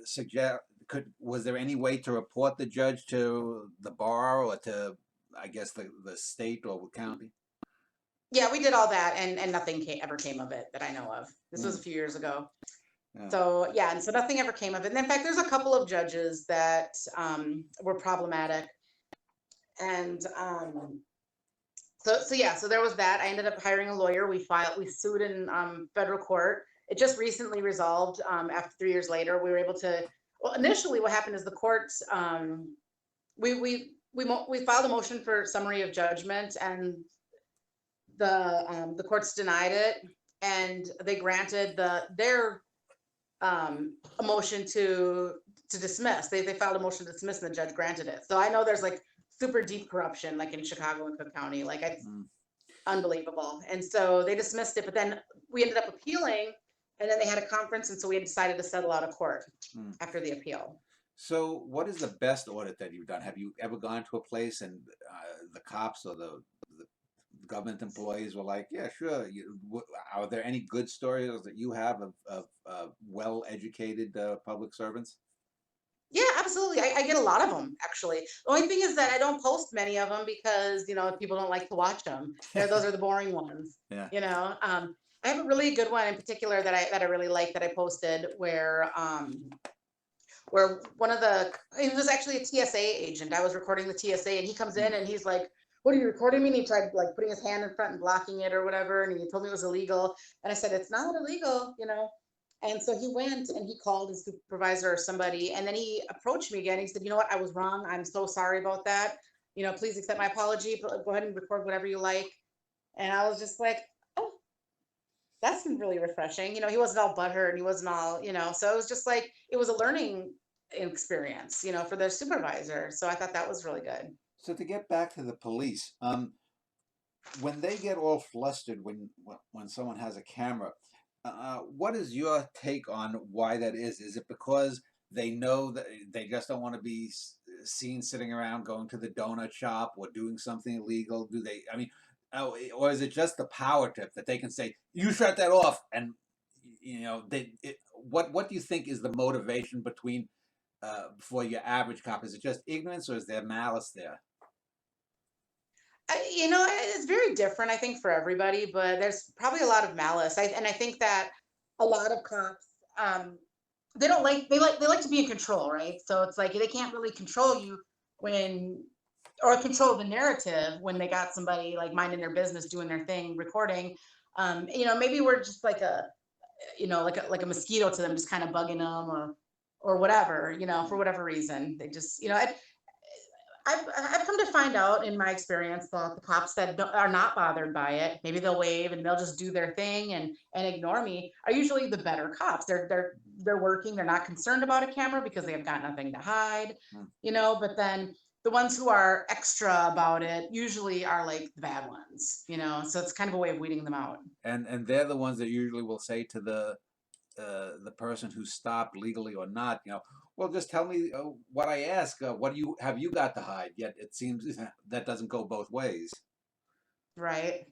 suggest, was there any way to report the judge to the bar or to, I guess, the state or county? Yeah, we did all that, and nothing ever came of it that I know of. This was a few years ago. Yeah. So yeah, and so nothing ever came of it. And in fact, there's a couple of judges that were problematic, and so yeah, so there was that. I ended up hiring a lawyer. We sued in federal court. It just recently resolved. After 3 years later, we were able to. Well, initially, what happened is the courts. We filed a motion for summary of judgment, and the courts denied it, and they granted their a motion to dismiss. They filed a motion to dismiss, and the judge granted it. So I know there's like super deep corruption, like in Chicago and Cook County. Like it's Mm. unbelievable. And so they dismissed it, but then we ended up appealing, and then they had a conference, and so we had decided to settle out of court Mm. after the appeal. So, what is the best audit that you've done? Have you ever gone to a place and the cops or the government employees were like, "Yeah, sure." Are there any good stories that you have of well-educated public servants? Yeah, absolutely. I get a lot of them actually. The only thing is that I don't post many of them because people don't like to watch them. Those are the boring ones. Yeah. I have a really good one in particular that I really like that I posted where one of the it was actually a TSA agent. I was recording the TSA, and he comes in Mm. and he's like, "What are you recording me?" And he tried like putting his hand in front and blocking it or whatever, and he told me it was illegal. And I said, "It's not illegal." And so he went and he called his supervisor or somebody, and then he approached me again. He said, "You know what? I was wrong. I'm so sorry about that. Please accept my apology. Go ahead and record whatever you like." And I was just like, "Oh, that's been really refreshing." He wasn't all butthurt, and he wasn't all. So it was just like it was a learning experience, for their supervisor. So I thought that was really good. So to get back to the police, when they get all flustered when someone has a camera, what is your take on why that is? Is it because they know that they just don't want to be seen sitting around going to the donut shop or doing something illegal? Do they? I mean, or is it just the power trip that they can say, "You shut that off," and what do you think is the motivation between for your average cop? Is it just ignorance, or is there malice there? It's very different, I think, for everybody, but there's probably a lot of malice. And I think that a lot of cops, they don't they like to be in control, right? So it's like they can't really control you when or control the narrative when they got somebody like minding their business, doing their thing, recording. Maybe we're just like a mosquito to them, just kind of bugging them or whatever, for whatever reason. They just, I've come to find out in my experience that the cops that are not bothered by it, maybe they'll wave and they'll just do their thing and ignore me, are usually the better cops. They're working. They're not concerned about a camera because they have got nothing to hide, Hmm. But then the ones who are extra about it usually are like the bad ones, So it's kind of a way of weeding them out. And they're the ones that usually will say to the person who stopped legally or not, well, just tell me what I ask. What do you have you got to hide? Yet it seems that doesn't go both ways. Right.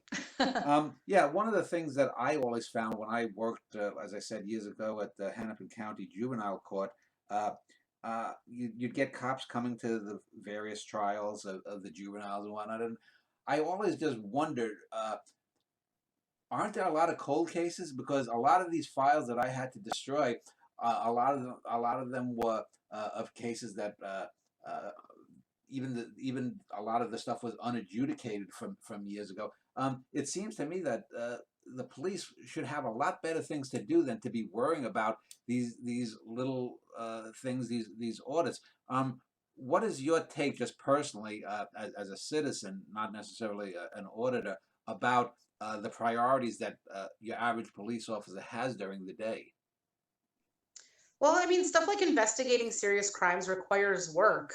Yeah, one of the things that I always found when I worked, as I said years ago, at the Hennepin County Juvenile Court, uh, you'd get cops coming to the various trials of the juveniles and whatnot, and I always just wondered, aren't there a lot of cold cases? Because a lot of these files that I had to destroy, a lot of them were of cases that uh, even a lot of the stuff was unadjudicated from years ago. It seems to me that the police should have a lot better things to do than to be worrying about these little things, these audits. What is your take, just personally, as a citizen, not necessarily an auditor, about the priorities that your average police officer has during the day? Well, I mean, stuff like investigating serious crimes requires work,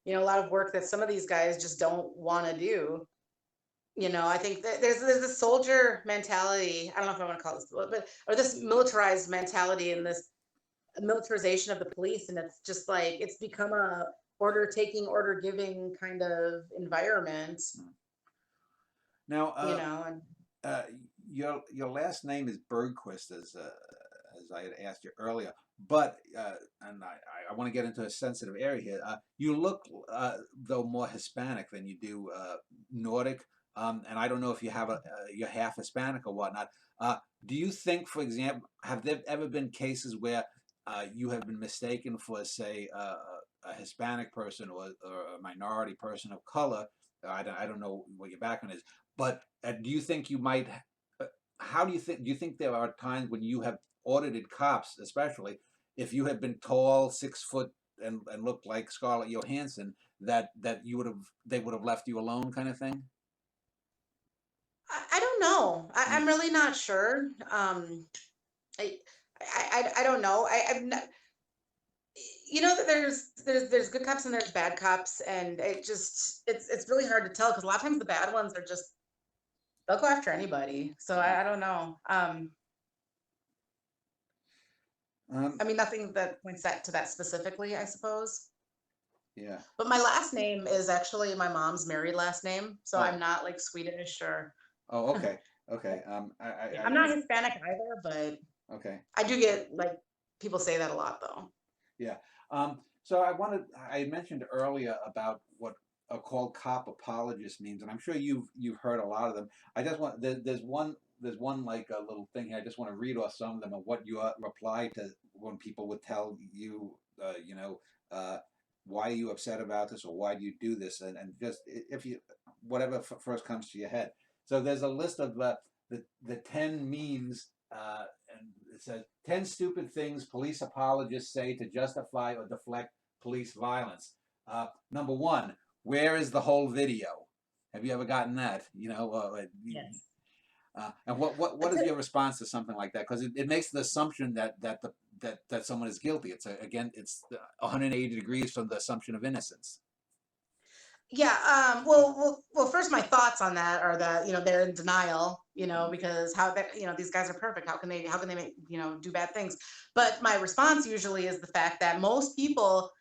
a lot of work that some of these guys just don't want to do. I think that there's this soldier mentality. I don't know if I want to call this, but or this militarized mentality and this militarization of the police, and it's just like it's become a order taking, order giving kind of environment, Now, and uh, your last name is Bergquist, as I had asked you earlier. But and I want to get into a sensitive area here. You look though more Hispanic than you do Nordic. and I don't know if you have you're half Hispanic or whatnot. Do you think, for example, have there ever been cases where you have been mistaken for, say, a Hispanic person or a minority person of color? I don't know what your background is, but do you think you might? Uh, how do you think? Do you think there are times when you have audited cops, especially if you had been tall, 6 foot, and looked like Scarlett Johansson, that you would have they would have left you alone, kind of thing? I don't know. Mm. I'm really not sure. I, I don't know. I'm not, that there's good cops and there's bad cops, and it's really hard to tell because a lot of times the bad ones are just they'll go after anybody. So Mhm. I don't know. Um, I mean, nothing that points that to that specifically, I suppose. yeah. But my last name is actually my mom's married last name, so I'm Oh. not like Swedish or Oh. Okay. Okay. yeah, I'm not Hispanic either, but Okay. I do get like people say that a lot though. Yeah. So I mentioned earlier about what a called cop apologist means, and I'm sure you've heard a lot of them. I just want there's one like a little thing here. I just want to read off some of them of what you reply to when people would tell you, uh, why are you upset about this or why do you do this, and just if you whatever first comes to your head. So there's a list of the 10 means, and it says 10 stupid things police apologists say to justify or deflect police violence. Number one, where is the whole video? Have you ever gotten that? Yes. And what is your response to something like that? Because it makes the assumption that someone is guilty. Again, it's 180 degrees from the assumption of innocence. Yeah, well, first, my thoughts on that are that they're in denial, Mhm. because how that these guys are perfect. How can they make do bad things? But my response usually is the fact that most people,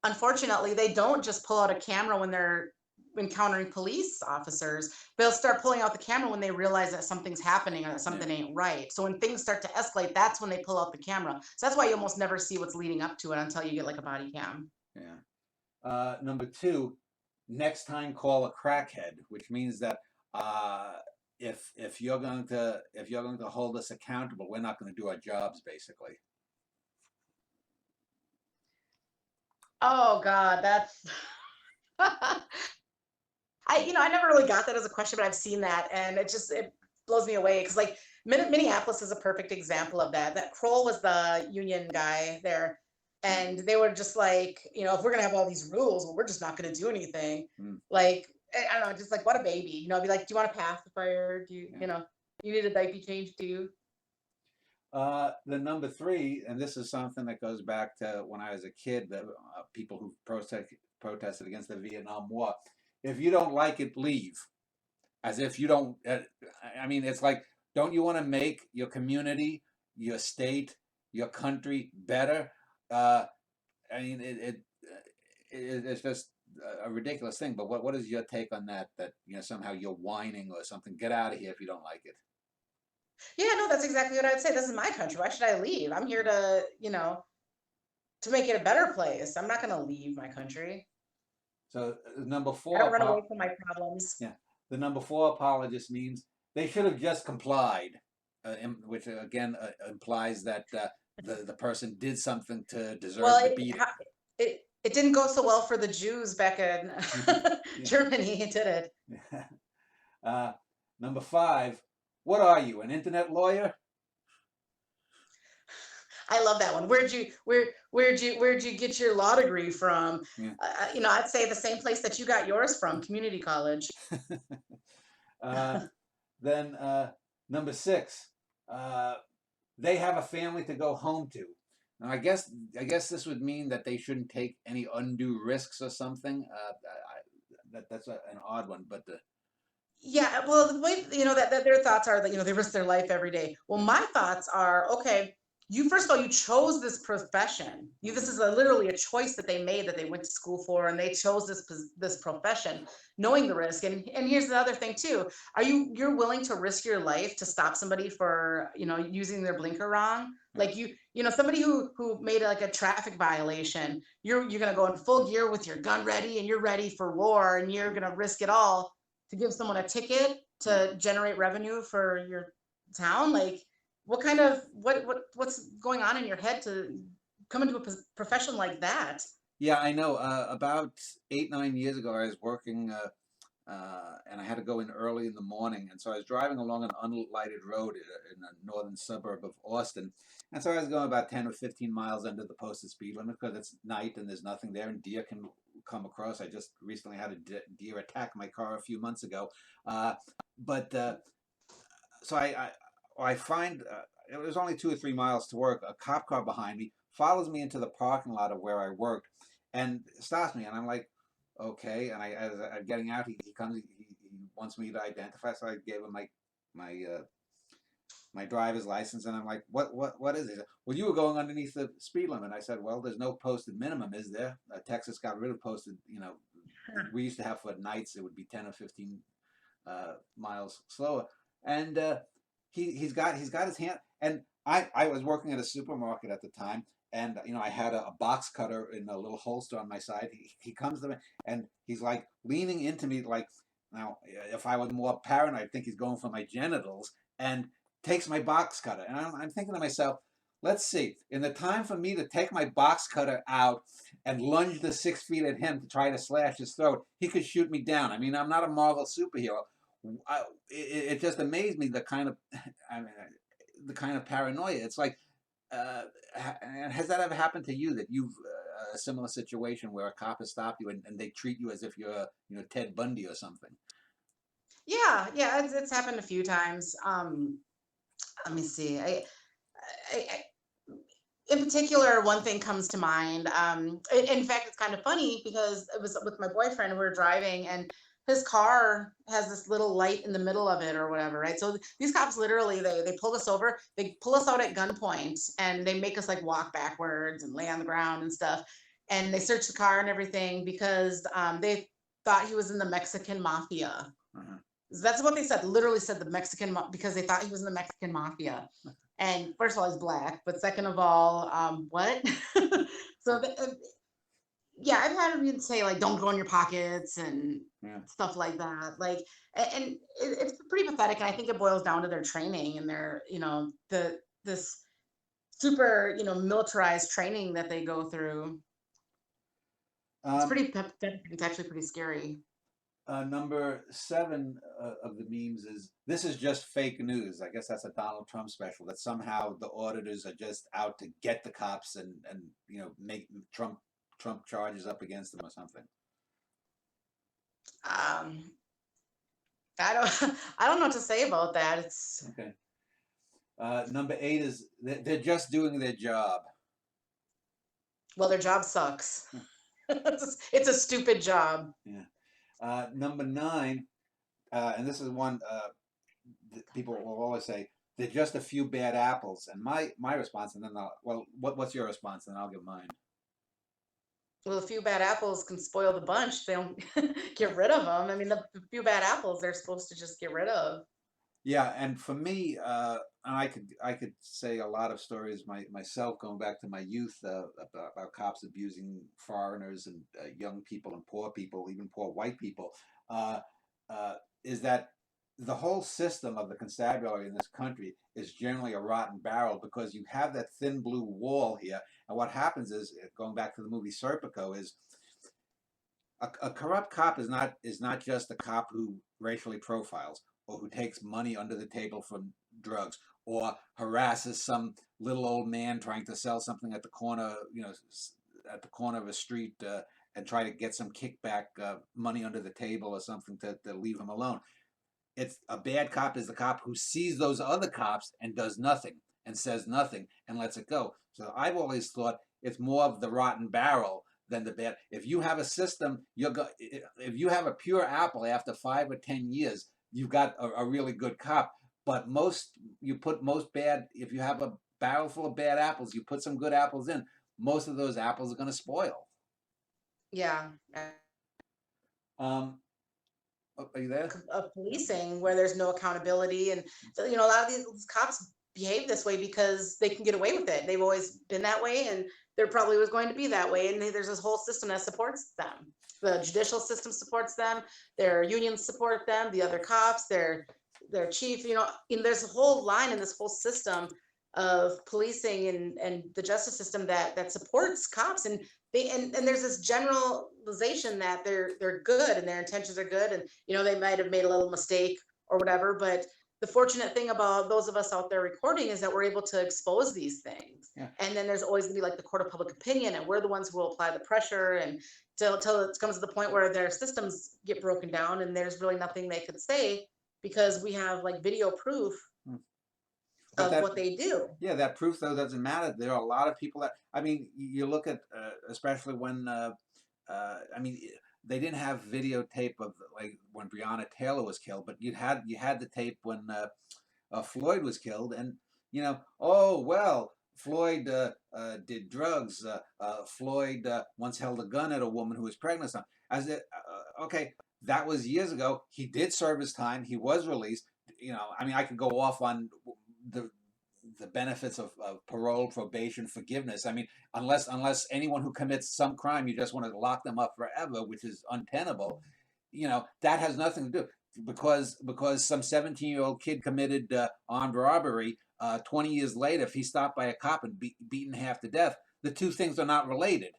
unfortunately, they don't just pull out a camera when they're encountering police officers. They'll start pulling out the camera when they realize that something's happening or that Yeah, something ain't right. So when things start to escalate, that's when they pull out the camera. So that's why you almost never see what's leading up to it until you get like a body cam. yeah. Number two, next time call a crackhead, which means that uh, if you're going to hold us accountable, we're not going to do our jobs, basically. Oh God, that's I never really got that as a question, but I've seen that, and it blows me away because like Minneapolis is a perfect example of that. That Kroll was the union guy there, Yeah. and they were just like, if we're gonna have all these rules, well, we're just not gonna do anything. Mm, Like I don't know, just like what a baby, I'd be like, do you want a pacifier? Do you, yeah. you need a diaper change too? The number three, and this is something that goes back to when I was a kid, that people who protested against the Vietnam War. If you don't like it, leave. As if you don't. I mean, it's like, don't you want to make your community, your state, your country better? Uh, I mean, it's just a ridiculous thing. But what is your take on that? That somehow you're whining or something. Get out of here if you don't like it. Yeah, no, that's exactly what I'd say. This is my country. Why should I leave? I'm here to make it a better place. I'm not gonna leave my country. So number I four, don't run away from my problems. yeah, the number four apologist means they should have just complied, which again implies that the person did something to Well, deserve the beating. it didn't go so well for the Jews back in Yeah. Germany, did it? uh, Number five, what are you, an internet lawyer? I love that one. Where'd you get your law degree from? Yeah. I'd say the same place that you got yours from, community college. uh, then number six, uh, they have a family to go home to. Now, I guess this would mean that they shouldn't take any undue risks or something. That's an odd one, but Yeah, well, the way that their thoughts are that they risk their life every day. Well, my thoughts are, okay. You first of all, you chose this profession. This mhm, is literally a choice that they made, that they went to school for, and they chose this profession, knowing the risk. And here's the other thing too: you're willing to risk your life to stop somebody for using their blinker wrong? yeah, Like somebody who made like a traffic violation. You're gonna go in full gear with your gun ready, and you're ready for war, and you're mm, gonna risk it all, to give someone a ticket to generate revenue for your town? Like, what kind of what's going on in your head to come into a profession like that? Yeah, I know. About 8, 9 years ago, I was working, and I had to go in early in the morning, and so I was driving along an unlighted road in a northern suburb of Austin, and so I was going about 10 or 15 miles under the posted speed limit because it's night and there's nothing there, and deer can come across. I just recently had a deer attack my car a few months ago, but so I find it was only 2 or 3 miles to work. A cop car behind me follows me into the parking lot of where I worked and stops me, and I'm like, okay. And as I'm getting out, he comes, he wants me to identify, so I gave him my my driver's license, and I'm like, what is it? He said, well, you were going underneath the speed limit. I said, well, there's no posted minimum, is there? Texas got rid of posted. We used to have for nights it would be 10 or 15 miles slower, and he's got his hand. And I was working at a supermarket at the time, and I had a box cutter in a little holster on my side. He comes to me, and he's like leaning into me, like, now if I was more paranoid, I'd think he's going for my genitals, and takes my box cutter. And I'm thinking to myself, let's see, in the time for me to take my box cutter out and lunge the 6 feet at him to try to slash his throat, he could shoot me down. I mean, I'm not a Marvel superhero. It just amazed me, the kind of I mean, the kind of paranoia. It's like, has that ever happened to you, that you've a similar situation where a cop has stopped you, and they treat you as if you're Ted Bundy or something? Yeah, yeah, it's happened a few times. Let me see. I in particular, one thing comes to mind. In fact, it's kind of funny because it was with my boyfriend. We were driving, and his car has this little light in the middle of it, or whatever, right? So these cops literally they pull us over, they pull us out at gunpoint, and they make us like walk backwards and lay on the ground and stuff, and they search the car and everything because they thought he was in the Mexican mafia. Uh-huh. That's what they said. Literally said the Mexican because they thought he was in the Mexican mafia. And first of all, he's black, but second of all, what? so yeah, I've had him say like, "Don't go in your pockets" and Yeah. stuff like that. Like, and it's pretty pathetic. And I think it boils down to their training and their, this super, militarized training that they go through. It's Um, pretty pathetic. It's actually pretty scary. Number 7 of the memes is, "This is just fake news." I guess that's a Donald Trump special, that somehow the auditors are just out to get the cops, and make Trump charges up against them or something. Um, I don't, I don't know what to say about that. It's Okay. Number 8 is, they're just doing their job. Well, their job sucks. It's a stupid job. Yeah. Number 9, and this is one people will always say, they're just a few bad apples. And my response, and then what's your response? And I'll give mine. Well, a few bad apples can spoil the bunch. They don't get rid of them. I mean, the few bad apples they're supposed to just get rid of. Yeah, and for me, and I could say a lot of stories myself, going back to my youth, about cops abusing foreigners and young people and poor people, even poor white people. Uh, is that the whole system of the constabulary in this country is generally a rotten barrel, because you have that thin blue wall here, and what happens is, going back to the movie Serpico, is a corrupt cop is not just a cop who racially profiles, or who takes money under the table from drugs, or harasses some little old man trying to sell something at the corner, at the corner of a street, and try to get some kickback, money under the table or something to leave him alone. It's a bad cop is the cop who sees those other cops and does nothing and says nothing and lets it go. So I've always thought it's more of the rotten barrel than the bad. If you have a system, if you have a pure apple after 5 or 10 years, you've got a really good cop. But if you have a barrel full of bad apples, you put some good apples in, most of those apples are going to spoil. Yeah. Um, are you there? Of policing where there's no accountability, and so, a lot of these cops behave this way because they can get away with it. They've always been that way, and there probably was going to be that way. And there's this whole system that supports them. The judicial system supports them. Their unions support them. The other cops, their chief. And there's a whole line in this whole system of policing and the justice system that supports cops, and there's this generalization that they're good and their intentions are good, and they might have made a little mistake or whatever, but the fortunate thing about those of us out there recording is that we're able to expose these things. Yeah. And then there's always going to be like the court of public opinion, and we're the ones who will apply the pressure and till it comes to the point where their systems get broken down and there's really nothing they could say because we have like video proof of what they do. Yeah, that proof though doesn't matter. There are a lot of people that, I mean, you look at, especially when, I mean, they didn't have videotape of like when Breonna Taylor was killed, but you had the tape when Floyd was killed, and oh well, Floyd did drugs. Floyd once held a gun at a woman who was pregnant. Okay, that was years ago. He did serve his time. He was released. I mean, I could go off on the benefits of parole, probation, forgiveness. I mean, unless anyone who commits some crime, you just want to lock them up forever, which is untenable. That has nothing to do because some 17-year-old kid committed armed robbery. 20 years later, if he's stopped by a cop and beaten half to death, the two things are not related.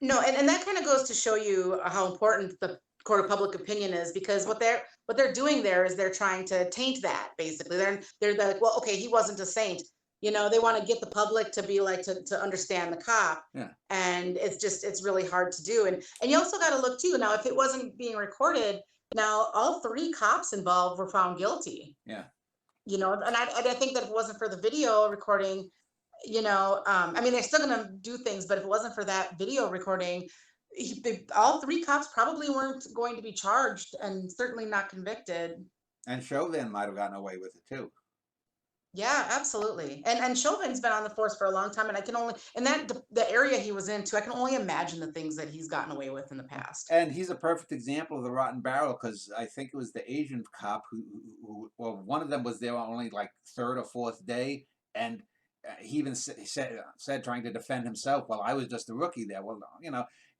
No, and that kind of goes to show you how important the court of public opinion is, because what they're doing there is they're trying to taint that. Basically, they're like, well, okay, he wasn't a saint. They want to get the public to be like to understand the cop. Yeah. And it's really hard to do. And you also got to look too. Now, if it wasn't being recorded, now all 3 cops involved were found guilty. Yeah. And I think that if it wasn't for the video recording, I mean, they're still going to do things, but if it wasn't for that video recording, all 3 cops probably weren't going to be charged and certainly not convicted. And Chauvin might have gotten away with it too. Yeah, absolutely. And Chauvin's been on the force for a long time, and I can only, and the area he was into, I can only imagine the things that he's gotten away with in the past. And he's a perfect example of the rotten barrel, because I think it was the Asian cop who well, one of them was there only like 3rd or 4th day, and he even said trying to defend himself, well, I was just a rookie there. Well,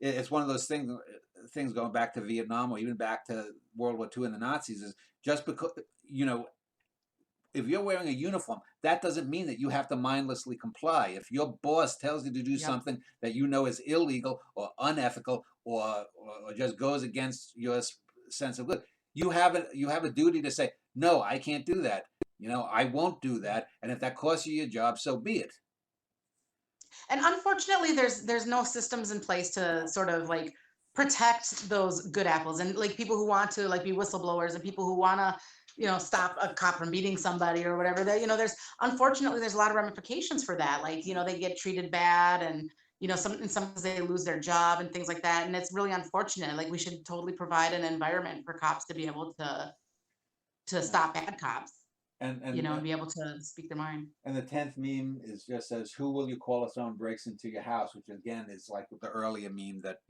it's one of those things going back to Vietnam or even back to World War II and the Nazis, is just because, if you're wearing a uniform, that doesn't mean that you have to mindlessly comply. If your boss tells you to do something that is illegal or unethical or just goes against your sense of good, you have a duty to say, no, I can't do that. I won't do that. And if that costs you your job, so be it. And unfortunately, there's no systems in place to sort of like protect those good apples, and like people who want to like be whistleblowers and people who want to stop a cop from beating somebody or whatever. There's unfortunately there's a lot of ramifications for that. Like they get treated bad, and sometimes they lose their job and things like that. And it's really unfortunate. Like we should totally provide an environment for cops to be able to stop bad cops. And be able to speak their mind. And the 10th meme just says, "Who will you call if someone breaks into your house?" Which again is like the earlier meme that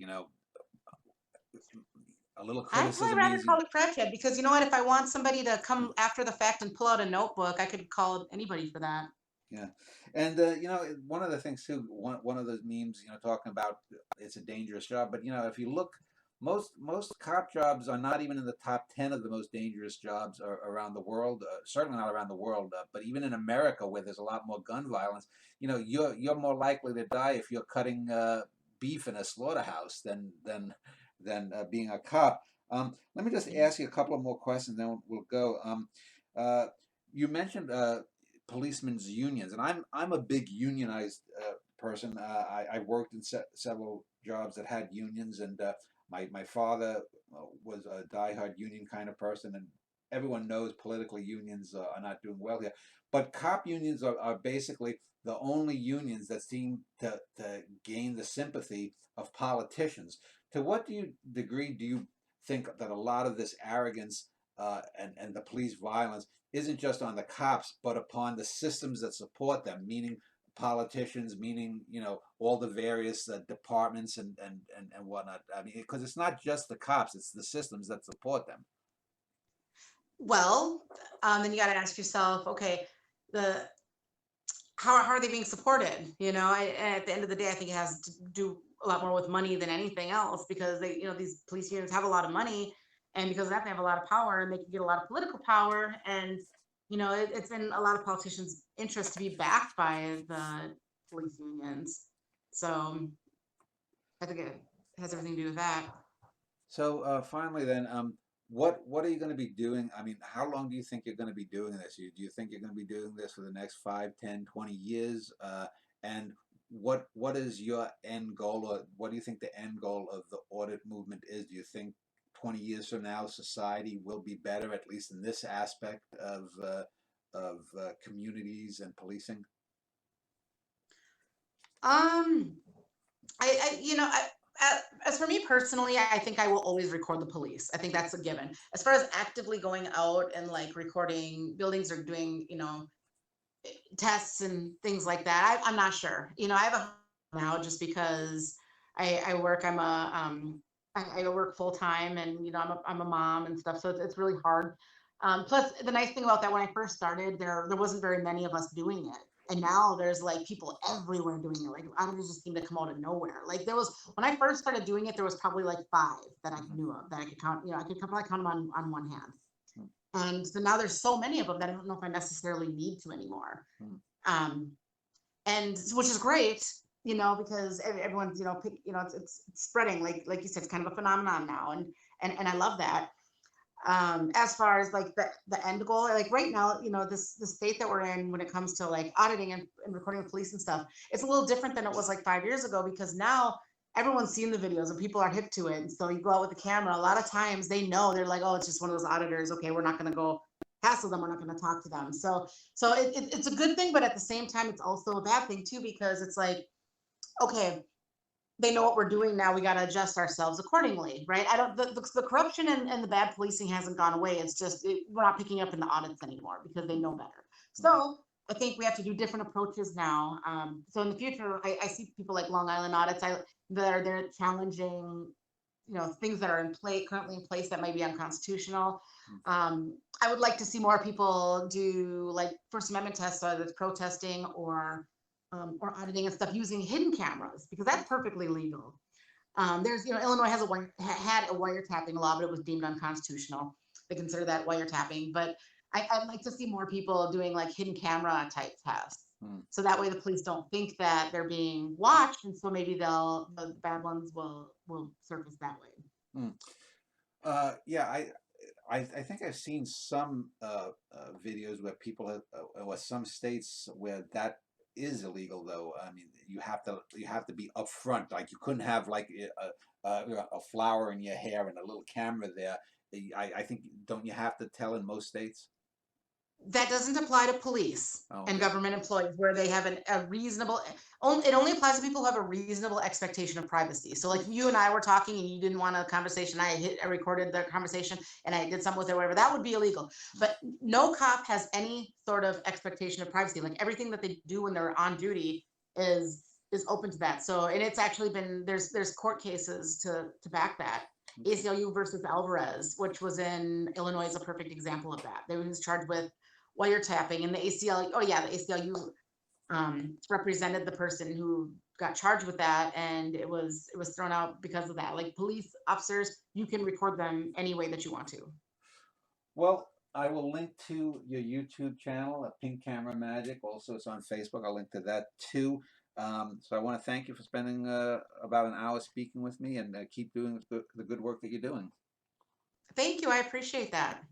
a little criticism. I'd rather call it crackhead, because you know what? If I want somebody to come after the fact and pull out a notebook, I could call anybody for that. Yeah, and one of the things too, one of those memes, talking about it's a dangerous job, but if you look. Most cop jobs are not even in the top 10 of the most dangerous jobs around the world. Certainly not around the world, but even in America, where there's a lot more gun violence, you're more likely to die if you're cutting beef in a slaughterhouse than being a cop. Let me just ask you a couple of more questions, then we'll go. You mentioned policemen's unions, and I'm a big unionized person. I worked in several jobs that had unions, and my father was a diehard union kind of person, and everyone knows politically unions are not doing well here. But cop unions are basically the only unions that seem to gain the sympathy of politicians. To what degree do you think that a lot of this arrogance and the police violence isn't just on the cops, but upon the systems that support them, meaning politicians, meaning all the various departments and whatnot? I mean, because it's not just the cops, it's the systems that support them. Well, then you got to ask yourself, okay, the how are they being supported? At the end of the day, I think it has to do a lot more with money than anything else, because these police unions have a lot of money, and because of that, they have a lot of power, and they can get a lot of political power. And it's in a lot of politicians' interest to be backed by the police unions. So I think it has everything to do with that. So finally, then, what are you going to be doing? I mean, how long do you think you're going to be doing this? Do you think you're going to be doing this for the next 5, 10, 20 years? And what is your end goal, or what do you think the end goal of the audit movement is? Do you think 20 years from now society will be better, at least in this aspect of communities and policing? Um, as for me personally, I think I will always record the police. I think that's a given. As far as actively going out and like recording buildings or doing, tests and things like that, I'm not sure. I have a now just because I work. I work full time, and I'm a mom and stuff, so it's really hard. Plus, the nice thing about that, when I first started, there wasn't very many of us doing it, and now there's like people everywhere doing it. Like auditors just seem to come out of nowhere. Like there was when I first started doing it, there was probably like five that I knew of that I could count. I could probably count them on one hand. And so now there's so many of them that I don't know if I necessarily need to anymore. Um, and which is great, because everyone's, it's spreading, like you said, it's kind of a phenomenon now, and I love that. As far as like the end goal, like right now, the state that we're in when it comes to like auditing and recording of police and stuff, it's a little different than it was like 5 years ago, because now everyone's seen the videos and people are hip to it. And so you go out with the camera, a lot of times they know, they're like, oh, it's just one of those auditors. Okay, we're not going to go hassle them. We're not going to talk to them. So it's a good thing, but at the same time, it's also a bad thing too, because it's like, okay, they know what we're doing now. We got to adjust ourselves accordingly, right? I don't, the corruption and the bad policing hasn't gone away. It's just, we're not picking up in the audits anymore because they know better. So I think we have to do different approaches now. So in the future, I see people like Long Island audits that are there challenging, things that are currently in place that might be unconstitutional. I would like to see more people do like First Amendment tests, whether it's protesting or auditing and stuff using hidden cameras, because that's perfectly legal. There's, Illinois had a wiretapping law, but it was deemed unconstitutional. They consider that wiretapping. But I'd like to see more people doing like hidden camera type tests. So that way the police don't think that they're being watched, and so maybe the bad ones will surface that way. Yeah, I think I've seen some videos where people have, or some states where that is illegal, though. I mean, you have to be upfront. Like you couldn't have like a flower in your hair and a little camera there. I think, don't you have to tell in most states? That doesn't apply to police Oh, and okay. government employees, where they have a reasonable, it only applies to people who have a reasonable expectation of privacy. So like you and I were talking and you didn't want a conversation, I recorded the conversation and I did something with it, whatever, that would be illegal. But no cop has any sort of expectation of privacy. Like everything that they do when they're on duty is open to that. So, and it's actually been, there's court cases to back that. ACLU versus Alvarez, which was in Illinois, is a perfect example of that. They was charged with wiretapping, and the ACLU, oh yeah, the ACLU represented the person who got charged with that, and it was thrown out because of that. Like police officers, you can record them any way that you want to. Well, I will link to your YouTube channel, Pink Camera Magic. Also, it's on Facebook. I'll link to that too. So I want to thank you for spending about an hour speaking with me, and keep doing the good work that you're doing. Thank you. I appreciate that.